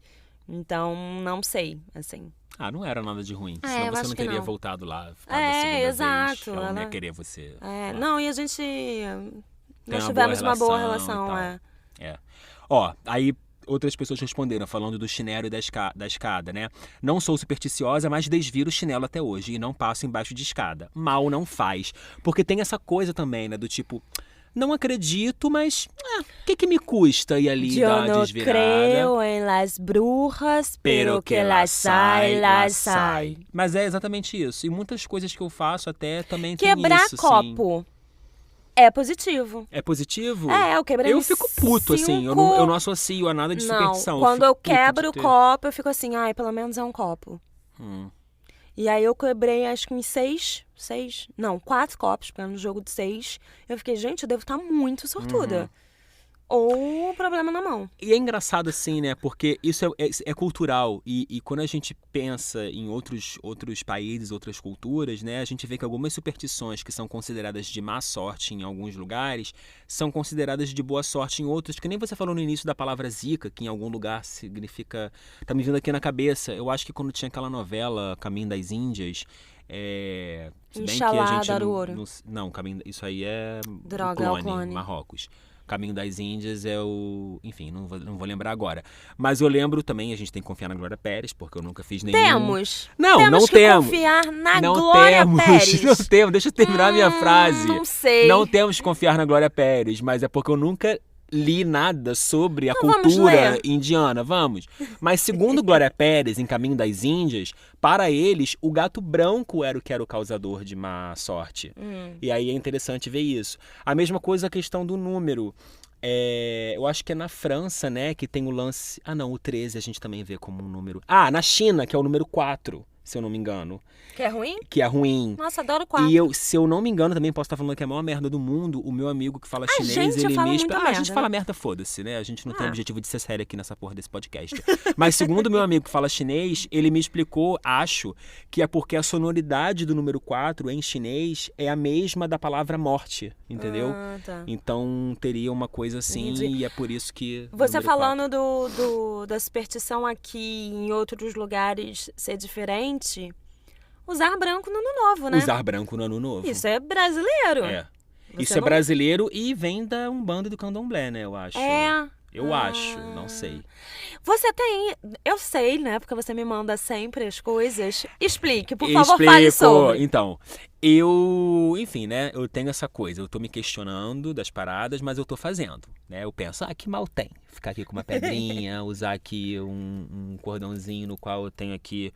Então, não sei, assim. Não era nada de ruim. Senão você não teria voltado lá. Exato. Ela não ia querer você. Não, e a gente... Nós tivemos uma boa relação. Aí outras pessoas responderam, falando do chinelo e da escada, né? Não sou supersticiosa, mas desviro o chinelo até hoje e não passo embaixo de escada. Mal não faz. Porque tem essa coisa também, né? Do tipo, não acredito, mas o que me custa ir ali dar a desvirada? Eu não creio em las brujas, pero que las sai. Mas é exatamente isso. E muitas coisas que eu faço até também Quebrar tem isso, copo. Sim. É positivo. É positivo? Eu quebrei Eu fico puto, assim. Eu não associo a nada de superstição. Quando eu quebro o copo, eu fico assim, pelo menos é um copo. E aí eu quebrei, acho que uns 4 copos, porque era no jogo de 6. Eu fiquei, gente, eu devo estar muito sortuda. Ou o problema na mão. E é engraçado assim, né? Porque isso é cultural. E quando a gente pensa em outros países, outras culturas, né? A gente vê que algumas superstições que são consideradas de má sorte em alguns lugares são consideradas de boa sorte em outros. Que nem você falou no início da palavra zica, que em algum lugar significa... Tá me vindo aqui na cabeça. Eu acho que quando tinha aquela novela Caminho das Índias... Inxalá, dar o ouro. Não, isso aí é Droga, clone, Marrocos. Caminho das Índias é o... Enfim, não vou lembrar agora. Mas eu lembro também, a gente tem que confiar na Glória Pérez, porque eu nunca fiz nenhum... Temos. Não temos que temos. confiar na Não Glória temos. Pérez. Não temos. Deixa eu terminar a minha frase. Não sei. Não temos que confiar na Glória Pérez, mas é porque eu nunca li nada sobre a Então vamos cultura ler. indiana. Vamos. Mas segundo Glória Pérez, em Caminho das Índias, para eles, o gato branco era o causador de má sorte. E aí é interessante ver isso. A mesma coisa a questão do número. Eu acho que é na França, né, que tem o lance... Ah, não, o 13 a gente também vê como um número... Ah, na China, que é o número 4, se eu não me engano. Que é ruim? Que é ruim. Nossa, adoro 4. E se eu não me engano, também posso estar falando que é a maior merda do mundo. O meu amigo que fala chinês, gente ele fala me muita explica. A gente merda, fala né? merda, foda-se, né? A gente não tem o objetivo de ser sério aqui nessa porra desse podcast. Mas segundo o meu amigo que fala chinês, ele me explicou, acho, que é porque a sonoridade do número 4 em chinês é a mesma da palavra morte, entendeu? Ah, tá. Então teria uma coisa assim, Entendi. e é por isso que. Você número falando da superstição aqui e em outros lugares ser diferente, usar branco no ano novo, 4. né? Usar branco no ano novo. Isso é brasileiro. É. Você Isso é não- brasileiro e vem da Umbanda e do Candomblé, né? Eu acho. É. Eu acho, não sei. Você tem... Eu sei, né? Porque você me manda sempre as coisas. Explique, por favor, fale Explico. sobre. Então, enfim, né? Eu tenho essa coisa. Eu tô me questionando das paradas, mas eu tô fazendo, né? Eu penso, que mal tem? Ficar aqui com uma pedrinha, usar aqui um cordãozinho no qual eu tenho aqui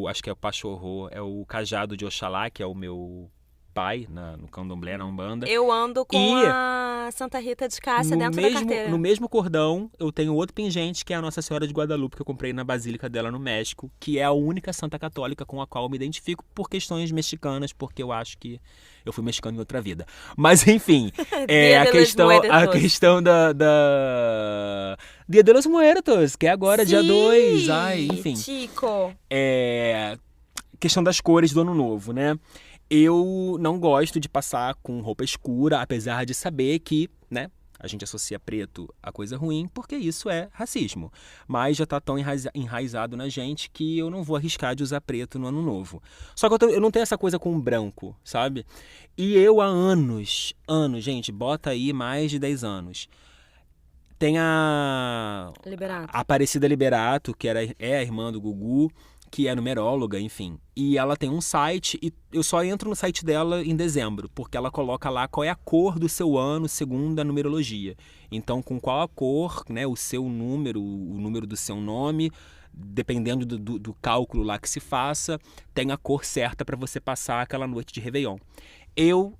acho que é o pachorro, é o cajado de Oxalá, que é o meu pai no Candomblé, na Umbanda. Eu ando com E- a Santa Rita de Cássia dentro da carteira. No mesmo cordão, eu tenho outro pingente, que é a Nossa Senhora de Guadalupe, que eu comprei na Basílica dela no México, que é a única santa católica com a qual eu me identifico por questões mexicanas, porque eu acho que eu fui mexicano em outra vida. Mas, enfim, Dia a de los Muertos. questão Dia de los Muertos, que é agora, dia 2. Ai, enfim. Chico. Questão das cores do ano novo, né? Eu não gosto de passar com roupa escura, apesar de saber que, né, a gente associa preto a coisa ruim, porque isso é racismo. Mas já tá tão enraizado na gente que eu não vou arriscar de usar preto no ano novo. Só que eu não tenho essa coisa com branco, sabe? E eu há anos, gente, bota aí mais de 10 anos. Tem a Liberato. Aparecida Liberato, que é a irmã do Gugu, que é numeróloga, enfim. E ela tem um site, e eu só entro no site dela em dezembro, porque ela coloca lá qual é a cor do seu ano segundo a numerologia. Então, com qual a cor, né, o seu número, o número do seu nome, dependendo do cálculo lá que se faça, tem a cor certa para você passar aquela noite de Réveillon. Eu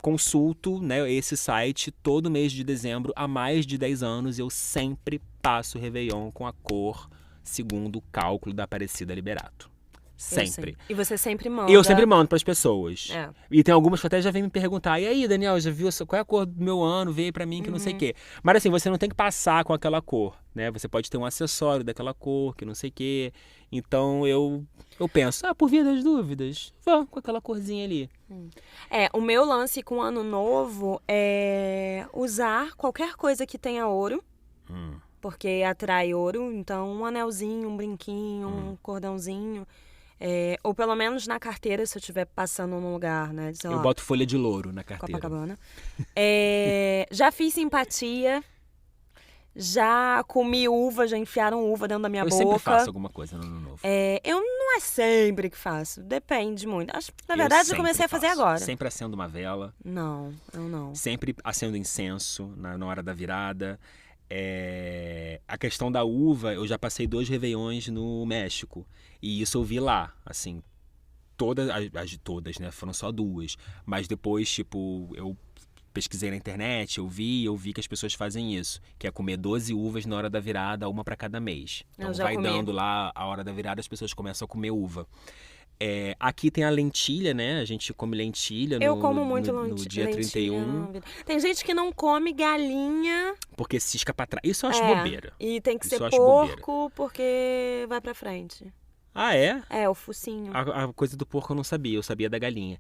consulto, né, esse site todo mês de dezembro há mais de 10 anos, e eu sempre passo o Réveillon com a cor segundo o cálculo da Aparecida Liberato. Sempre. E você sempre manda. Eu sempre mando para as pessoas. É. E tem algumas que até já vêm me perguntar: e aí, Daniel, já viu qual é a cor do meu ano? Veio para mim que não sei o quê. Mas assim, você não tem que passar com aquela cor, né? Você pode ter um acessório daquela cor, que não sei o quê. Então eu penso: por via das dúvidas, vá com aquela corzinha ali. O meu lance com o ano novo é usar qualquer coisa que tenha ouro. Porque atrai ouro, então um anelzinho, um brinquinho, um cordãozinho. Ou pelo menos na carteira, se eu estiver passando num lugar, né? Sei Eu lá, boto folha de louro na carteira. Copacabana. Já fiz simpatia, já comi uva, já enfiaram uva dentro da minha Eu boca. sempre faço alguma coisa no ano novo. Eu não é sempre que faço, depende muito. Acho, na Eu verdade, eu sempre comecei a fazer faço. agora. Sempre acendo uma vela, Não, eu não. sempre acendo incenso na hora da virada. A questão da uva, eu já passei 2 réveillões no México. E isso eu vi lá, assim, todas, né? Foram só 2. Mas depois, tipo, eu pesquisei na internet, eu vi que as pessoas fazem isso, que é comer 12 uvas na hora da virada, uma para cada mês. Então Eu já vai comi. dando lá a hora da virada, as pessoas começam a comer uva. Aqui tem a lentilha, né? A gente come lentilha Eu como muito no dia lentilha 31, na vida. Tem gente que não come galinha. porque cisca pra trás. Isso eu acho bobeira. E tem que Isso ser eu acho bobeira. porco porque vai pra frente. Ah, é? O focinho. A coisa do porco eu não sabia, eu sabia da galinha.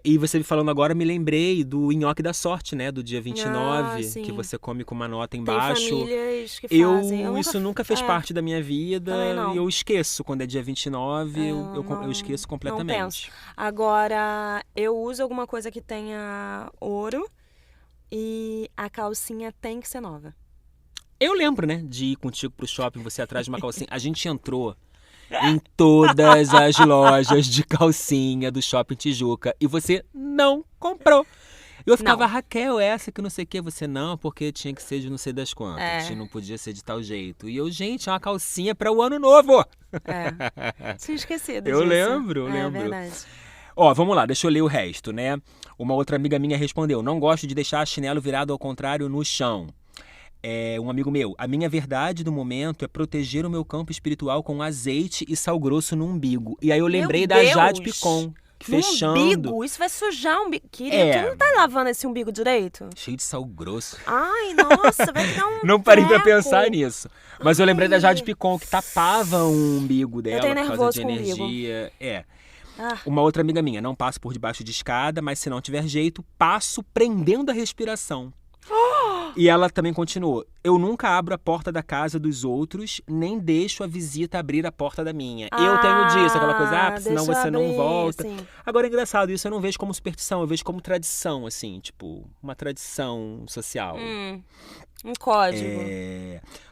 E você me falando agora, me lembrei do nhoque da sorte, né? Do dia 29, sim. que você come com uma nota Tem embaixo. famílias que fazem. Isso nunca fez parte da minha vida. Também não. E eu esqueço quando é dia 29, eu esqueço completamente. Não penso. Agora, eu uso alguma coisa que tenha ouro. e a calcinha tem que ser nova. Eu lembro, né, de ir contigo pro shopping, você atrás de uma calcinha. A gente entrou em todas as lojas de calcinha do Shopping Tijuca e você não comprou. Eu ficava, Não. Raquel, essa que não sei o que, você não, porque tinha que ser de não sei das quantas, É. não podia ser de tal jeito. E eu, gente, é uma calcinha para o ano novo. Tinha esquecido Eu disso. lembro. É verdade. Ó, vamos lá, deixa eu ler o resto, né? Uma outra amiga minha respondeu, não gosto de deixar chinelo virado ao contrário no chão. Um amigo meu, a minha verdade do momento é proteger o meu campo espiritual com azeite e sal grosso no umbigo. E aí eu lembrei Meu da Deus! Jade Picon, que No fechando. umbigo? Isso vai sujar o umbigo. Querida, É. tu não tá lavando esse umbigo direito? Cheio de sal grosso. Ai, nossa, vai te dar um Não parei pra treco. pensar nisso. Mas eu lembrei da Ai. Jade Picon, que tapava o umbigo dela tenho por causa nervoso de com o umbigo. energia. Ah, Uma outra amiga minha, não passo por debaixo de escada, mas se não tiver jeito, passo prendendo a respiração. E ela também continuou, eu nunca abro a porta da casa dos outros, nem deixo a visita abrir a porta da minha. Eu tenho disso, aquela coisa, porque senão deixa eu você não abrir, volta. assim. Agora é engraçado, isso eu não vejo como superstição, eu vejo como tradição, assim, tipo, uma tradição social. Um código.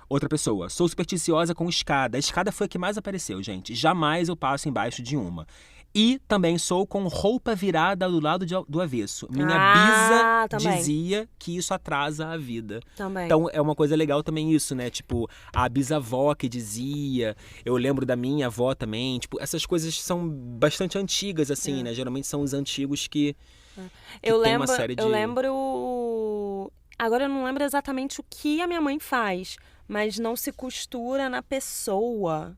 Outra pessoa, sou supersticiosa com escada. A escada foi a que mais apareceu, gente. Jamais eu passo embaixo de uma. E também sou com roupa virada do lado do avesso. Minha bisa também. dizia que isso atrasa a vida. Também. Então é uma coisa legal também isso, né? Tipo, a bisavó que dizia, eu lembro da minha avó também. Tipo, essas coisas são bastante antigas, assim, né? Geralmente são os antigos que eu tem lembro, uma série de... eu lembro. Agora eu não lembro exatamente o que a minha mãe faz, mas não se costura na pessoa.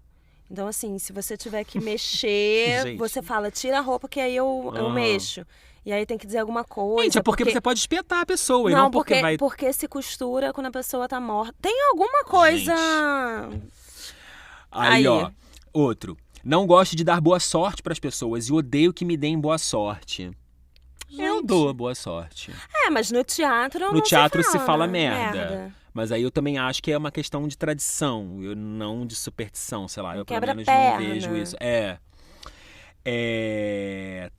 Então, assim, se você tiver que mexer, Gente. você fala, tira a roupa que aí eu mexo. E aí tem que dizer alguma coisa. Gente, é porque você pode espetar a pessoa e não porque vai... porque se costura quando a pessoa tá morta. Tem alguma coisa... Aí, ó, outro. Não gosto de dar boa sorte pras pessoas e odeio que me deem boa sorte. Eu dou boa sorte. Mas no teatro No não teatro se fala merda. Mas aí eu também acho que é uma questão de tradição, não de superstição, sei lá. Eu pelo menos não vejo isso.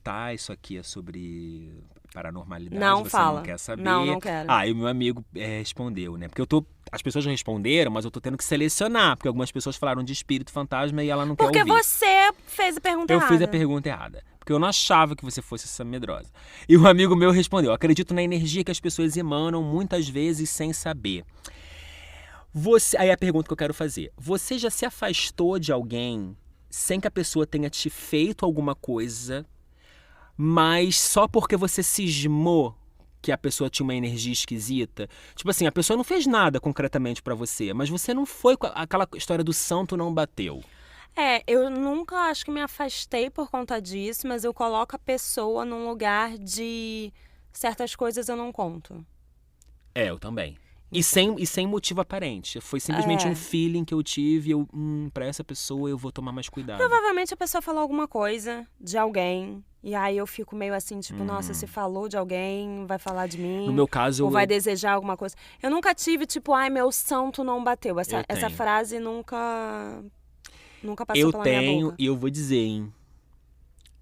Tá, isso aqui é sobre paranormalidade, Não você fala. não quer saber. Não quero. E o meu amigo respondeu, né? Porque as pessoas já responderam, mas eu tô tendo que selecionar, porque algumas pessoas falaram de espírito fantasma e ela não quer ouvir. Porque você fez a pergunta errada. Eu fiz a pergunta errada. Porque eu não achava que você fosse essa medrosa. E um amigo meu respondeu, acredito na energia que as pessoas emanam muitas vezes sem saber. Aí a pergunta que eu quero fazer. Você já se afastou de alguém sem que a pessoa tenha te feito alguma coisa, mas só porque você cismou que a pessoa tinha uma energia esquisita? Tipo assim, a pessoa não fez nada concretamente pra você, mas você não foi... Aquela história do santo não bateu. Eu nunca acho que me afastei por conta disso, mas eu coloco a pessoa num lugar de certas coisas eu não conto. Eu também. E sem motivo aparente. Foi simplesmente um feeling que eu tive. Pra essa pessoa eu vou tomar mais cuidado. Provavelmente a pessoa falou alguma coisa de alguém. E aí eu fico meio assim, tipo, nossa, se falou de alguém, vai falar de mim. No meu caso... Ou vai desejar alguma coisa. Eu nunca tive, tipo, ai, meu santo não bateu. Essa frase nunca passou pela minha boca. Eu tenho, e eu vou dizer, hein.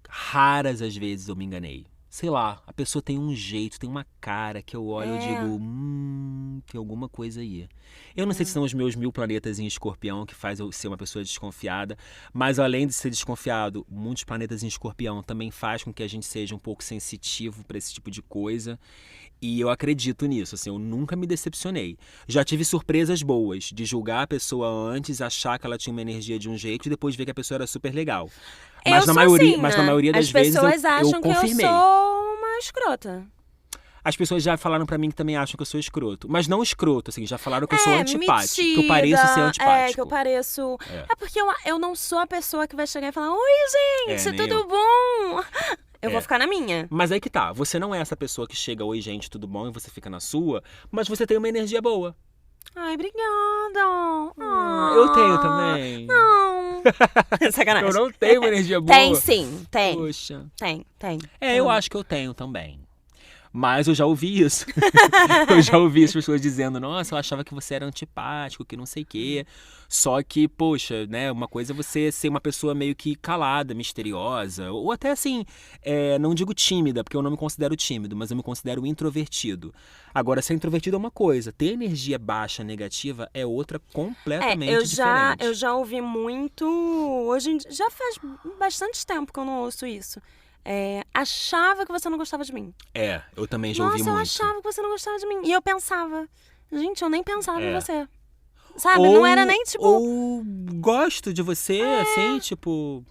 Raras as vezes eu me enganei. Sei lá, a pessoa tem um jeito, tem uma cara que eu olho e digo, tem alguma coisa aí. Eu não sei se são os meus 1000 planetas em Escorpião que faz eu ser uma pessoa desconfiada, mas além de ser desconfiado, muitos planetas em Escorpião também faz com que a gente seja um pouco sensitivo para esse tipo de coisa. E eu acredito nisso, assim, eu nunca me decepcionei. Já tive surpresas boas, de julgar a pessoa antes, achar que ela tinha uma energia de um jeito e depois ver que a pessoa era super legal. Mas na maioria das vezes eu confirmei. As pessoas acham que eu sou uma escrota. As pessoas já falaram pra mim que também acham que eu sou escroto. Mas não escroto, assim, já falaram que eu sou antipático. Metida, que eu pareço ser antipático. Que eu pareço... porque eu não sou a pessoa que vai chegar e falar, oi, gente, tudo bom? Eu vou ficar na minha. Mas aí que tá, você não é essa pessoa que chega, oi, gente, tudo bom? E você fica na sua, mas você tem uma energia boa. Ai, obrigada. Eu tenho também. Não. Sacanagem. Eu não tenho uma energia boa. Tem sim, tem. Poxa. Tem. Eu acho que eu tenho também. Mas eu já ouvi isso. Eu já ouvi as pessoas dizendo, nossa, eu achava que você era antipático, que não sei o quê. Só que, poxa, né, uma coisa é você ser uma pessoa meio que calada, misteriosa, ou até assim, não digo tímida, porque eu não me considero tímido, mas eu me considero introvertido. Agora, ser introvertido é uma coisa, ter energia baixa, negativa, é outra completamente diferente. Eu já ouvi muito, já faz bastante tempo que eu não ouço isso. Achava que você não gostava de mim. Eu também já ouvi muito. Nossa, eu achava que você não gostava de mim. E eu pensava, gente, eu nem pensava em você. Sabe? Ou, não era nem tipo. Ou gosto de você, assim, tipo.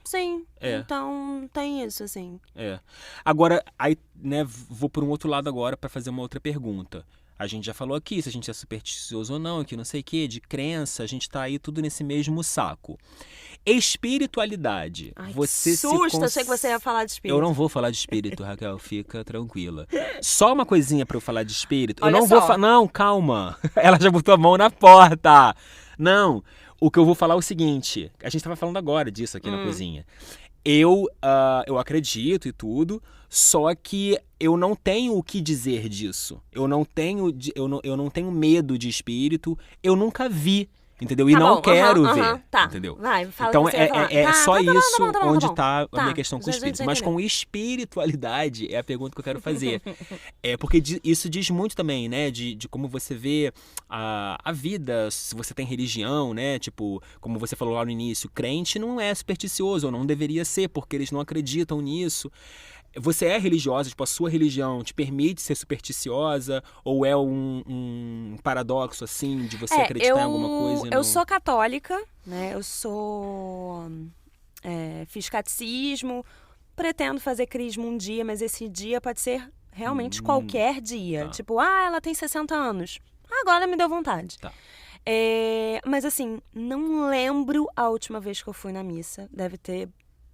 Sim. Então tem isso, assim. Agora, aí, né, vou por um outro lado agora pra fazer uma outra pergunta. A gente já falou aqui se a gente é supersticioso ou não, que não sei o quê, de crença, a gente tá aí tudo nesse mesmo saco. Espiritualidade. Ai, Você que susto, achei que você ia falar de espírito. Eu não vou falar de espírito, Raquel, fica tranquila. Só uma coisinha pra eu falar de espírito. Olha eu não só. vou falar. Não, calma. Ela já botou a mão na porta. Não. O que eu vou falar é o seguinte. A gente tava falando agora disso aqui na cozinha. Eu acredito e tudo, só que eu não tenho o que dizer disso. Eu não tenho medo de espírito. Eu nunca vi. Entendeu? E Tá não bom, quero aham, ver, tá. entendeu? Vai, fala Então o que você ia falar. é Tá, só tá bom, isso tá bom, onde bom. tá a Tá, minha questão com o já espírito. entendeu. Mas com espiritualidade é a pergunta que eu quero fazer. Porque isso diz muito também, né? De como você vê a vida, se você tem religião, né? Tipo, como você falou lá no início, crente não é supersticioso, ou não deveria ser, porque eles não acreditam nisso. Você é religiosa, tipo, a sua religião te permite ser supersticiosa? Ou é um paradoxo, assim, de você acreditar em alguma coisa e não... Eu sou católica, né? Fiz catecismo, pretendo fazer crisma um dia, mas esse dia pode ser realmente qualquer dia. Tá. Tipo, ela tem 60 anos. Agora me deu vontade. Tá. Mas assim, não lembro a última vez que eu fui na missa. Deve ter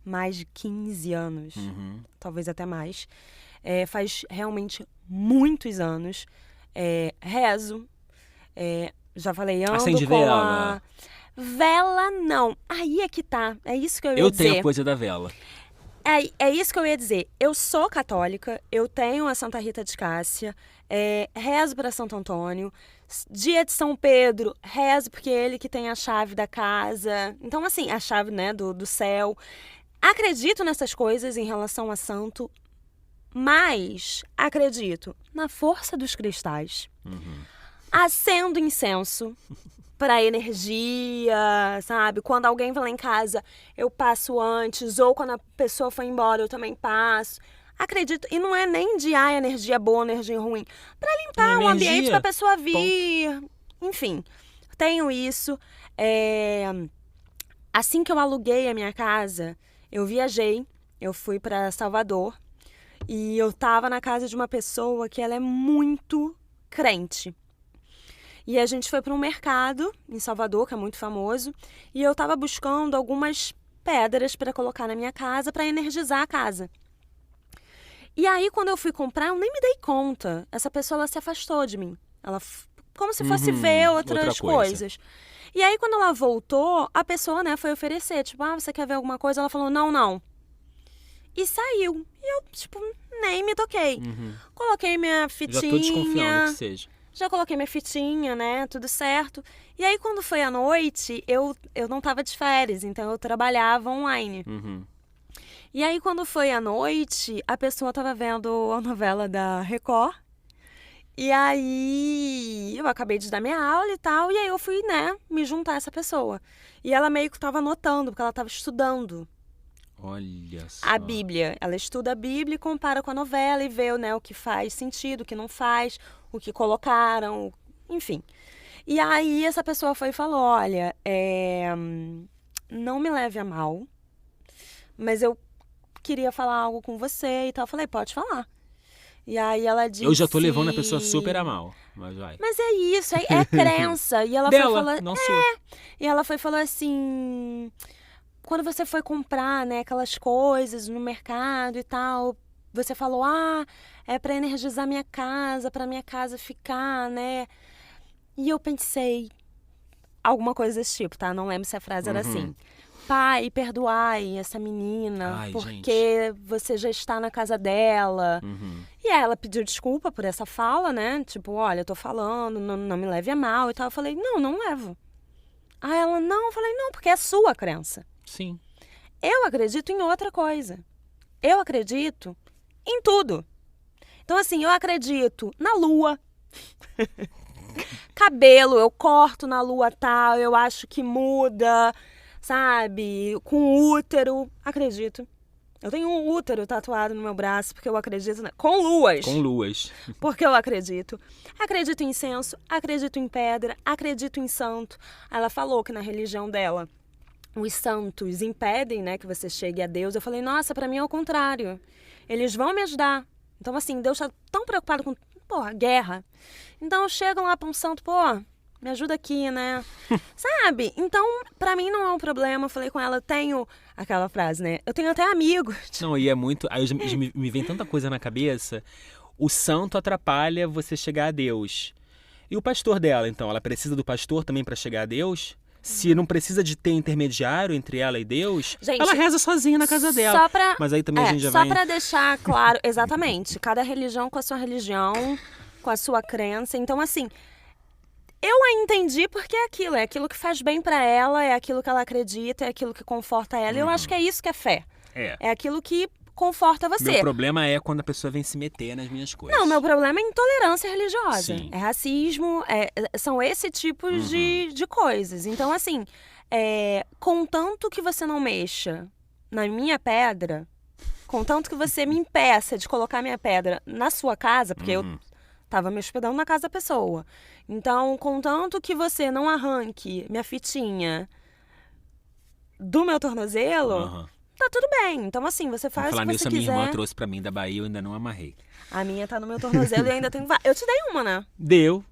mais de 15 anos, talvez até mais. Faz realmente muitos anos. Rezo. Já falei, ando Acende com vela? Vela, não. Aí é que tá. É isso que eu ia dizer. Eu tenho a coisa da vela. É isso que eu ia dizer. Eu sou católica, eu tenho a Santa Rita de Cássia, rezo para Santo Antônio. Dia de São Pedro, rezo porque é ele que tem a chave da casa. Então, assim, a chave, né, do céu. Acredito nessas coisas em relação a santo, mas acredito na força dos cristais. Acendo incenso para energia, sabe? Quando alguém vai lá em casa, eu passo antes, ou quando a pessoa foi embora, eu também passo. Acredito, e não é nem de energia boa, energia ruim, para limpar o ambiente para a pessoa vir. Ponto. Enfim, tenho isso. Assim que eu aluguei a minha casa, eu viajei, eu fui para Salvador e eu tava na casa de uma pessoa que ela é muito crente. E a gente foi para um mercado em Salvador, que é muito famoso, e eu tava buscando algumas pedras para colocar na minha casa, para energizar a casa. E aí, quando eu fui comprar, eu nem me dei conta. Essa pessoa, ela se afastou de mim. Ela, como se fosse ver outras coisas. E aí, quando ela voltou, a pessoa, né, foi oferecer. Tipo, você quer ver alguma coisa? Ela falou, não. E saiu. E eu, tipo, nem me toquei. Coloquei minha fitinha. Já tô desconfiando que seja. Já coloquei minha fitinha, né, tudo certo. E aí, quando foi à noite, eu não tava de férias. Então, eu trabalhava online. E aí, quando foi à noite, a pessoa tava vendo a novela da Record. E aí, eu acabei de dar minha aula e tal, e aí eu fui, né, me juntar a essa pessoa. E ela meio que tava anotando, porque ela tava estudando. Olha só. A Bíblia. Ela estuda a Bíblia e compara com a novela e vê, né, o que faz sentido, o que não faz, o que colocaram, enfim. E aí, essa pessoa foi e falou, olha, não me leve a mal, mas eu queria falar algo com você e tal. Eu falei, pode falar. E aí ela disse... Eu já tô levando a pessoa super a mal, mas vai. Mas é isso, é crença. E ela Dela, foi falou, não sua. E ela foi e falou assim... Quando você foi comprar, né, aquelas coisas no mercado e tal, você falou, é pra energizar minha casa, pra minha casa ficar, né? E eu pensei... Alguma coisa desse tipo, tá? Não lembro se a frase era assim. pai, perdoai essa menina, Ai, porque você já está na casa dela. E aí ela pediu desculpa por essa fala, né? Tipo, olha, eu tô falando, não me leve a mal e tal. Eu falei, não levo. Aí ela, não, eu falei, não, porque é sua crença. Sim. Eu acredito em outra coisa. Eu acredito em tudo. Então, assim, eu acredito na lua. Cabelo, eu corto na lua tal, eu acho que muda, sabe? Com útero, acredito. Eu tenho um útero tatuado no meu braço porque eu acredito com luas. Com luas. Porque eu acredito. Acredito em incenso, acredito em pedra, acredito em santo. Ela falou que na religião dela os santos impedem, né, que você chegue a Deus. Eu falei, nossa, pra mim é o contrário. Eles vão me ajudar. Então, assim, Deus tá tão preocupado com, guerra. Então, chegam lá pra um santo, me ajuda aqui, né? Sabe? Então, pra mim não é um problema. Eu falei com ela, eu tenho aquela frase, né? Eu tenho até amigos. Não, e é muito... Aí me vem tanta coisa na cabeça. O santo atrapalha você chegar a Deus. E o pastor dela, então? Ela precisa do pastor também pra chegar a Deus? Se não precisa de ter intermediário entre ela e Deus, gente, ela reza sozinha na casa dela. Só pra, mas aí também a gente já só vai... pra deixar claro, exatamente. Cada religião com a sua religião, com a sua crença. Então, assim, eu a entendi porque é aquilo que faz bem pra ela, é aquilo que ela acredita, é aquilo que conforta ela. E eu acho que é isso que é fé. É aquilo que conforta você. Meu problema é quando a pessoa vem se meter nas minhas coisas. Não, meu problema é intolerância religiosa. Sim. É racismo, são esse tipo de coisas. Então, assim, contanto que você não mexa na minha pedra, contanto que você me impeça de colocar minha pedra na sua casa, porque eu tava me hospedando na casa da pessoa. Então, contanto que você não arranque minha fitinha do meu tornozelo... Tá tudo bem. Então, assim, você faz o que você quiser. Falar nisso, a minha irmã trouxe pra mim da Bahia, eu ainda não amarrei. A minha tá no meu tornozelo e ainda tem... Eu te dei uma, né? Deu.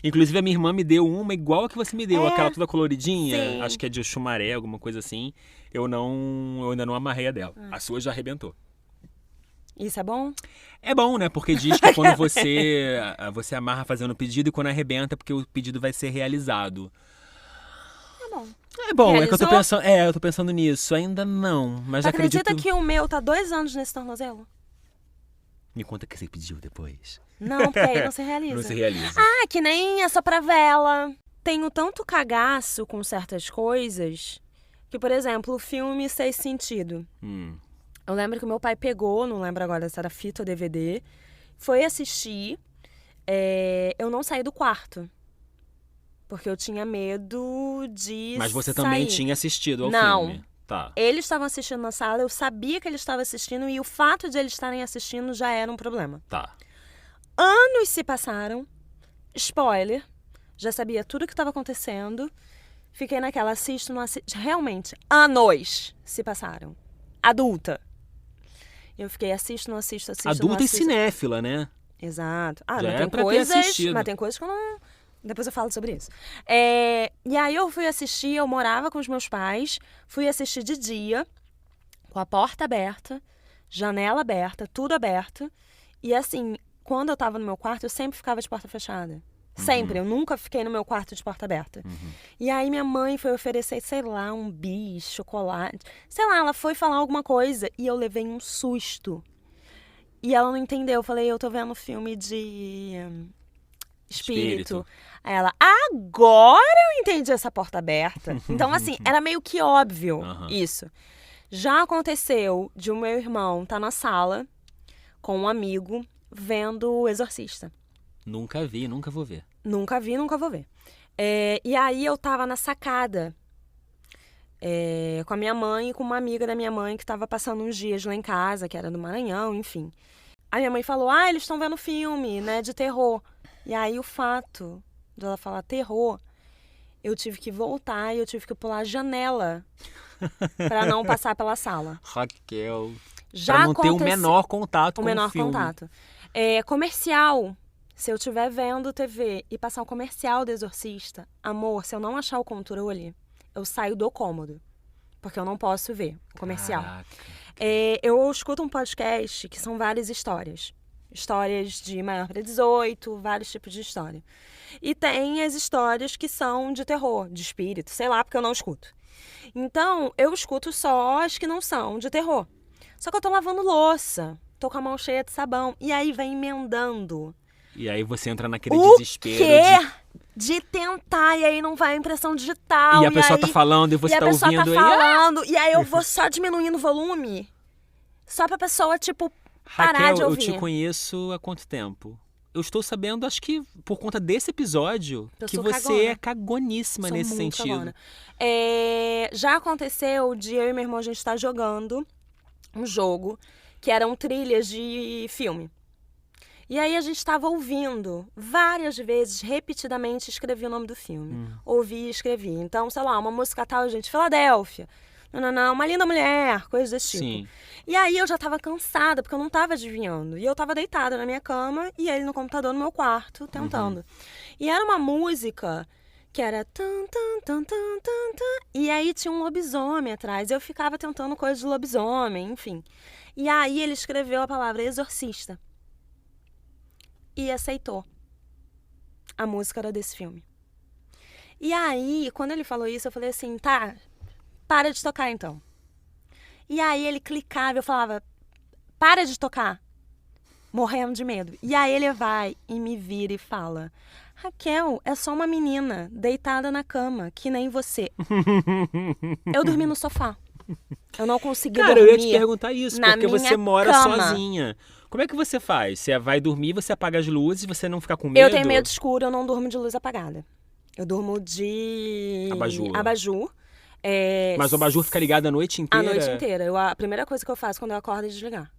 Inclusive, a minha irmã me deu uma igual a que você me deu. Aquela toda coloridinha. Sim. Acho que é de Oxumaré, alguma coisa assim. Eu ainda não amarrei a dela. A sua já arrebentou. Isso é bom? É bom, né? Porque diz que quando você amarra fazendo o pedido e quando arrebenta, porque o pedido vai ser realizado. É bom. É bom, Realizou? É que eu tô pensando. Eu tô pensando nisso. Ainda não, mas Você acredito... acredita que o meu tá 2 anos nesse tornozelo? Me conta que você pediu depois. Não, porque aí não se realiza. Não se realiza. Ah, que nem essa pra vela. Tenho tanto cagaço com certas coisas que, por exemplo, o filme Sexto Sentido. Eu lembro que meu pai pegou, não lembro agora se era fita ou DVD, foi assistir. Eu não saí do quarto. Porque eu tinha medo de Mas você sair. também tinha assistido ao filme? Não. Tá. Eles estavam assistindo na sala, eu sabia que eles estavam assistindo e o fato de eles estarem assistindo já era um problema. Tá. Anos se passaram, spoiler, já sabia tudo o que estava acontecendo, fiquei naquela, assisto, não assisto, realmente, anos se passaram. Adulta. Eu fiquei, assisto, não assisto, Adulta não assisto. E cinéfila, né? Exato. Já mas era pra ter assistido. Mas tem coisas que eu não... Depois eu falo sobre isso. E aí eu fui assistir, eu morava com os meus pais, fui assistir de dia, com a porta aberta, janela aberta, tudo aberto. E assim, quando eu tava no meu quarto, eu sempre ficava de porta fechada. Sempre, eu nunca fiquei no meu quarto de porta aberta. E aí minha mãe foi oferecer, sei lá, um bis, chocolate. Sei lá, ela foi falar alguma coisa e eu levei um susto. E ela não entendeu. Eu falei, eu tô vendo filme de... Espírito. Aí ela, agora eu entendi essa porta aberta. Então, assim, era meio que óbvio isso. Já aconteceu de o meu irmão estar na sala com um amigo vendo O Exorcista. Nunca vi, nunca vou ver. Nunca vi, nunca vou ver. E aí eu tava na sacada com a minha mãe e com uma amiga da minha mãe que tava passando uns dias lá em casa, que era do Maranhão, enfim. A minha mãe falou, eles estão vendo filme, né, de terror. E aí o fato de ela falar terror, eu tive que voltar e eu tive que pular a janela pra não passar pela sala. Raquel. Já pra não ter o menor contato com o filme. O menor contato. Comercial. Se eu estiver vendo TV e passar um comercial do Exorcista, amor, se eu não achar o controle, eu saio do cômodo. Porque eu não posso ver o comercial. Eu escuto um podcast que são várias histórias. Histórias de maior para 18, vários tipos de história. E tem as histórias que são de terror, de espírito, sei lá, porque eu não escuto. Então, eu escuto só as que não são de terror. Só que eu tô lavando louça, tô com a mão cheia de sabão, e aí vem emendando. E aí você entra naquele O desespero quê? De tentar, e aí não vai a impressão digital. E a pessoa tá falando e você tá ouvindo. E a pessoa tá falando, e aí eu vou só diminuindo o volume. Só pra pessoa, tipo, parar Raquel, de ouvir. eu te conheço há quanto tempo? Eu estou sabendo, acho que por conta desse episódio, Eu que sou você cagona. é cagoníssima Sou nesse muito sentido. cagona. Já aconteceu de eu e meu irmão, a gente tá jogando um jogo que eram trilhas de filme. E aí a gente estava ouvindo várias vezes, repetidamente, escrevi o nome do filme. Ouvi e escrevi. Então, sei lá, uma música tal, gente, Filadélfia. Não, Uma Linda Mulher, coisas desse tipo. Sim. E aí eu já tava cansada, porque eu não tava adivinhando. E eu tava deitada na minha cama e ele no computador no meu quarto, tentando. E era uma música que era... Tan, tan, tan, tan, tan, tan, e aí tinha um lobisomem atrás. Eu ficava tentando coisa de lobisomem, enfim. E aí ele escreveu a palavra exorcista. E aceitou. A música era desse filme. E aí, quando ele falou isso, eu falei assim, tá, para de tocar então. E aí ele clicava, eu falava, para de tocar. Morrendo de medo. E aí ele vai e me vira e fala, Raquel, é só uma menina deitada na cama, que nem você. Eu dormi no sofá. Eu não consegui Cara, dormir. eu ia te perguntar isso, na porque você minha mora cama. sozinha. Como é que você faz? Você vai dormir, você apaga as luzes, você não fica com medo? Eu tenho medo escuro, eu não durmo de luz apagada. Eu durmo de... Abajur. Mas o abajur fica ligado a noite inteira? A noite inteira. A primeira coisa que eu faço quando eu acordo é desligar.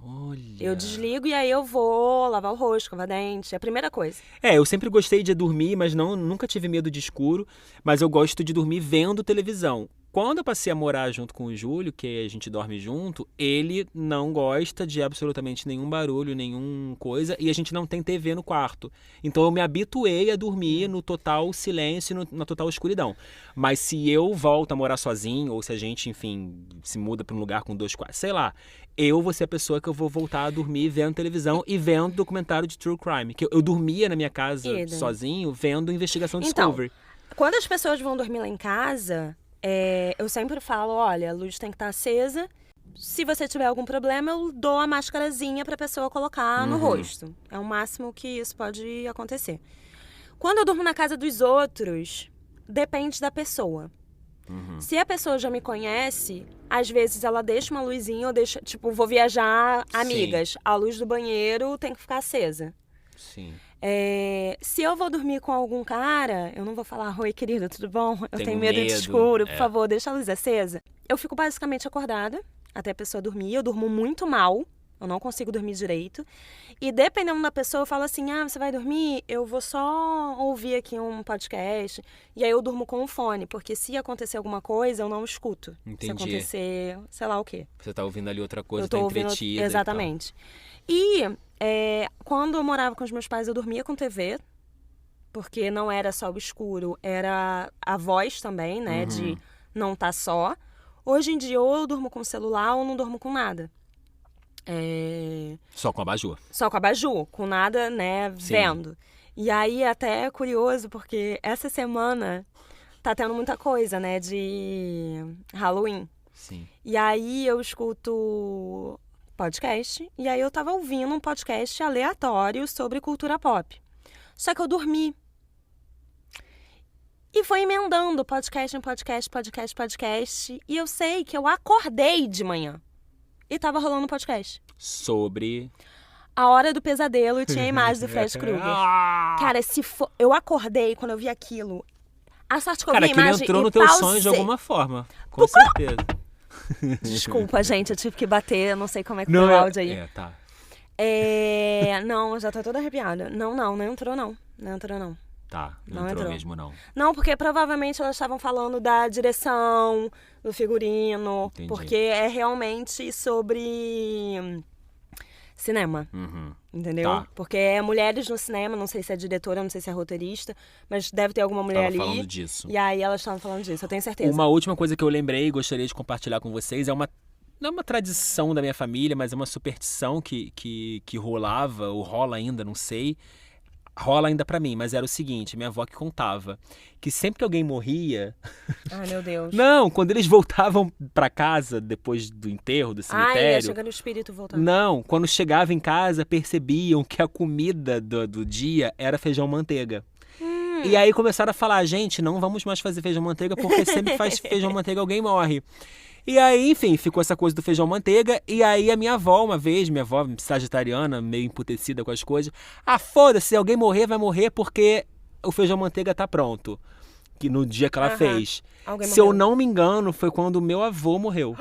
Olha. Eu desligo e aí eu vou lavar o rosto, escovar dente. É a primeira coisa. Eu sempre gostei de dormir, mas nunca tive medo de escuro. Mas eu gosto de dormir vendo televisão. Quando eu passei a morar junto com o Júlio, que a gente dorme junto, ele não gosta de absolutamente nenhum barulho, nenhuma coisa, e a gente não tem TV no quarto. Então eu me habituei a dormir no total silêncio, na total escuridão. Mas se eu volto a morar sozinho, ou se a gente, enfim, se muda para um lugar com 2 quartos, sei lá, eu vou ser a pessoa que eu vou voltar a dormir vendo televisão e vendo documentário de True Crime. Que eu dormia na minha casa sozinho vendo Investigação Discovery. Quando as pessoas vão dormir lá em casa... eu sempre falo, olha, a luz tem que estar acesa. Se você tiver algum problema, eu dou a máscarazinha pra pessoa colocar no rosto. É o máximo que isso pode acontecer. Quando eu durmo na casa dos outros, depende da pessoa. Se a pessoa já me conhece, às vezes ela deixa uma luzinha ou deixa, tipo, vou viajar, amigas. Sim. A luz do banheiro tem que ficar acesa. Sim. Se eu vou dormir com algum cara, eu não vou falar, oi querida, tudo bom? Eu tenho medo de medo, escuro, por favor, deixa a luz acesa. Eu fico basicamente acordada até a pessoa dormir, eu durmo muito mal, eu não consigo dormir direito. E dependendo da pessoa, eu falo assim, você vai dormir? Eu vou só ouvir aqui um podcast. E aí eu durmo com um fone, porque se acontecer alguma coisa, eu não escuto. Entendi. Se acontecer, sei lá o quê. Você tá ouvindo ali outra coisa, Eu tô tá ouvindo... entretida. Exatamente. E quando eu morava com os meus pais, eu dormia com TV, porque não era só o escuro, era a voz também, né, de não estar só. Hoje em dia, ou eu durmo com celular ou não durmo com nada. Só com abajur. Só com abajur, com nada, né, vendo. E aí, até é curioso, porque essa semana tá tendo muita coisa, né, de Halloween. Sim. E aí eu escuto... podcast, e aí eu tava ouvindo um podcast aleatório sobre cultura pop. Só que eu dormi. E foi emendando podcast em podcast, e eu sei que eu acordei de manhã. E tava rolando um podcast. Sobre... A Hora do Pesadelo, e tinha a imagem do Fred Krueger. Cara, eu acordei quando eu vi aquilo. A sorte que eu vi a imagem Cara, aquilo entrou no teu sonho de alguma forma. Com certeza. Desculpa, gente, eu tive que bater, eu não sei como é que foi o áudio aí. Tá. Não, eu já tô toda arrepiada. Não entrou não. Não entrou não. Tá, não entrou mesmo não. Não, porque provavelmente elas estavam falando da direção, do figurino. Entendi. Porque é realmente sobre cinema. Entendeu? Tá. Porque é mulheres no cinema, não sei se é diretora, não sei se é roteirista, mas deve ter alguma mulher ali. Falando disso. E aí elas estavam falando disso, eu tenho certeza. Uma última coisa que eu lembrei e gostaria de compartilhar com vocês não é uma tradição da minha família, mas é uma superstição que rolava, ou rola ainda, não sei. rola ainda pra mim, mas era o seguinte, minha avó que contava, que sempre que alguém morria... Ai, meu Deus. Não, quando eles voltavam pra casa, depois do enterro, do Ai, ia cemitério... chegando o espírito voltando. Não, quando chegava em casa, percebiam que a comida do dia era feijão-manteiga. E aí começaram a falar, gente, não vamos mais fazer feijão-manteiga, porque sempre faz feijão-manteiga alguém morre. E aí, enfim, ficou essa coisa do feijão-manteiga. E aí a minha avó, uma vez, minha avó sagitariana, meio emputecida com as coisas. Ah, foda-se, se alguém morrer, vai morrer porque o feijão-manteiga tá pronto. Que no dia que ela fez. Alguém Se eu morreu. não me engano, foi quando o meu avô morreu.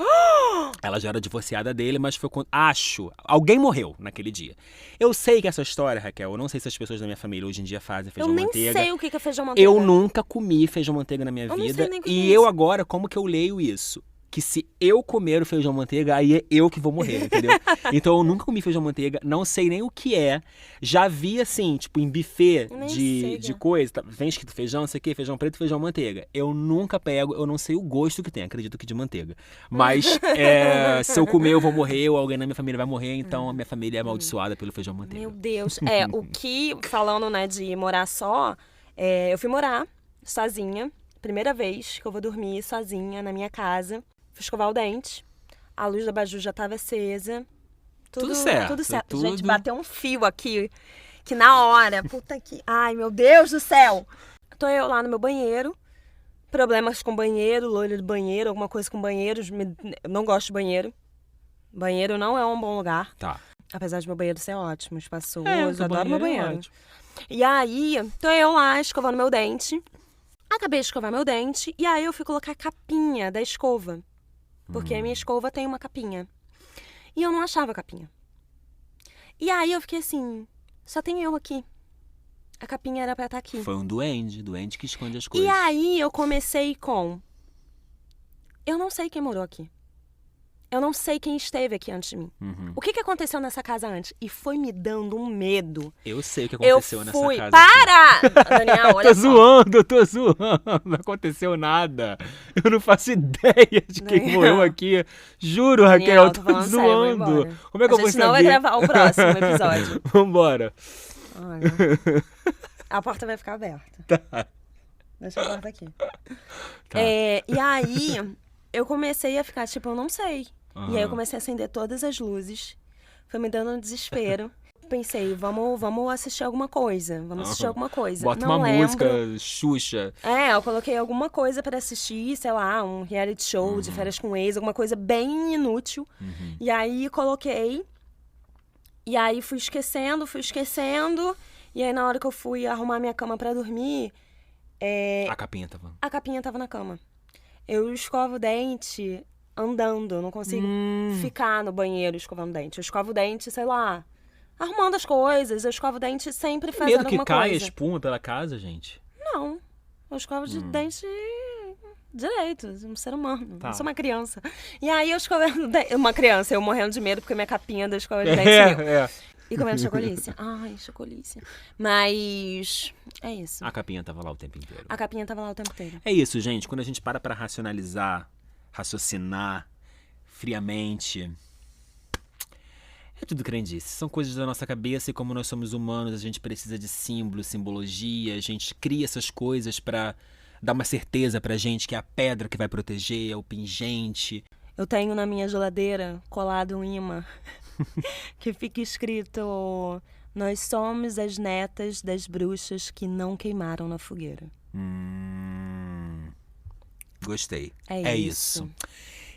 Ela já era divorciada dele, mas foi quando... Acho. Alguém morreu naquele dia. Eu sei que essa história, Raquel, eu não sei se as pessoas da minha família hoje em dia fazem Eu nem feijão-manteiga. sei o que é feijão-manteiga. Eu nunca comi feijão-manteiga na minha Eu não sei vida. nem o que é E isso. eu agora, como que eu leio isso? Que se eu comer o feijão-manteiga, aí é eu que vou morrer, entendeu? Então eu nunca comi feijão-manteiga, não sei nem o que é. Já vi, assim, tipo, em buffet Eu nem sei, de né? coisa, tá, vem escrito feijão, não sei o que, feijão preto e feijão-manteiga. Eu nunca pego, eu não sei o gosto que tem, acredito que de manteiga. Mas se eu comer, eu vou morrer, ou alguém na minha família vai morrer, então a minha família é amaldiçoada pelo feijão-manteiga. Meu Deus. O que, falando, né, de morar só, eu fui morar sozinha. Primeira vez que eu vou dormir sozinha na minha casa. Fui escovar o dente. A luz da abajur já estava acesa. Tudo certo, Tudo certo. tudo- Gente, bateu um fio aqui. Que na hora. Puta que... Ai, meu Deus do céu. Tô eu lá no meu banheiro. Problemas com banheiro, loira do banheiro, alguma coisa com banheiro. Eu não gosto de banheiro. Banheiro não é um bom lugar. Tá. Apesar de meu banheiro ser ótimo, espaçoso. o Adoro meu banheiro é banheiro. ótimo. E aí, tô eu lá escovando meu dente. Acabei de escovar meu dente. E aí eu fui colocar a capinha da escova. Porque a minha escova tem uma capinha. E eu não achava a capinha. E aí eu fiquei assim, só tem eu aqui. A capinha era pra estar aqui. Foi um duende que esconde as E coisas. aí eu comecei com... Eu não sei quem morou aqui. Eu não sei quem esteve aqui antes de mim. Uhum. O que aconteceu nessa casa antes? E foi me dando um medo. Eu sei o que Eu aconteceu fui... nessa casa. Para! Daniel, olha Tô só. zoando, tô zoando. Não aconteceu nada. Eu não faço ideia de quem Daniel. morreu aqui. Juro, Daniel, Raquel, tô tô falando sério, eu vou zoando. embora. Como é que eu A vou gente não vai saber? gravar o próximo episódio. Vambora. Olha. A porta vai ficar aberta. Tá. Deixa a porta aqui. Tá. E aí, eu comecei a ficar tipo, eu não sei. E aí eu Aham. comecei a acender todas as luzes. Foi me dando um desespero. Pensei, vamos assistir alguma coisa. Vamos assistir Aham. alguma coisa. Bota não uma lembro. música Xuxa. Eu coloquei alguma coisa pra assistir, sei lá, um reality show de férias com ex, alguma coisa bem inútil. Uhum. E aí coloquei. E aí fui esquecendo. E aí na hora que eu fui arrumar minha cama pra dormir, A capinha tava. a capinha tava na cama. Eu escovo o dente andando, eu não consigo ficar no banheiro escovando o dente. Eu escovo o dente, sei lá, arrumando as coisas. Eu escovo o dente sempre fazendo Medo que alguma caia coisa. espuma pela casa, gente. Não, eu escovo de dente direito, um ser humano. Tá. Eu sou uma criança. E aí eu escovando dente, uma criança, eu morrendo de medo porque minha capinha da escova de dente sumiu. É. E comendo chocolícia. Ai, chocolícia. Mas é isso. A capinha tava lá o tempo inteiro. A capinha tava lá o tempo inteiro. É isso, gente. Quando a gente para pra racionalizar, raciocinar friamente, é tudo crendice. São coisas da nossa cabeça e como nós somos humanos, a gente precisa de símbolos, simbologia. A gente cria essas coisas pra dar uma certeza pra gente que é a pedra que vai proteger, é o pingente. Eu tenho na minha geladeira colado um imã que fica escrito: nós somos as netas das bruxas que não queimaram na fogueira. Gostei. É isso.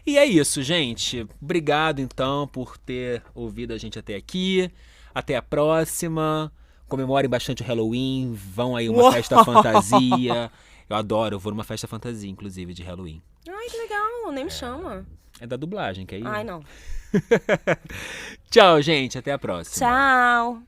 E é isso, gente. Obrigado, então, por ter ouvido a gente até aqui. Até a próxima. Comemorem bastante o Halloween. Vão aí uma festa fantasia. Eu adoro. Eu vou numa festa fantasia, inclusive, de Halloween. Ai, que legal. Nem me chama. É da dublagem, que aí... Ai, não. Tchau, gente. Até a próxima. Tchau.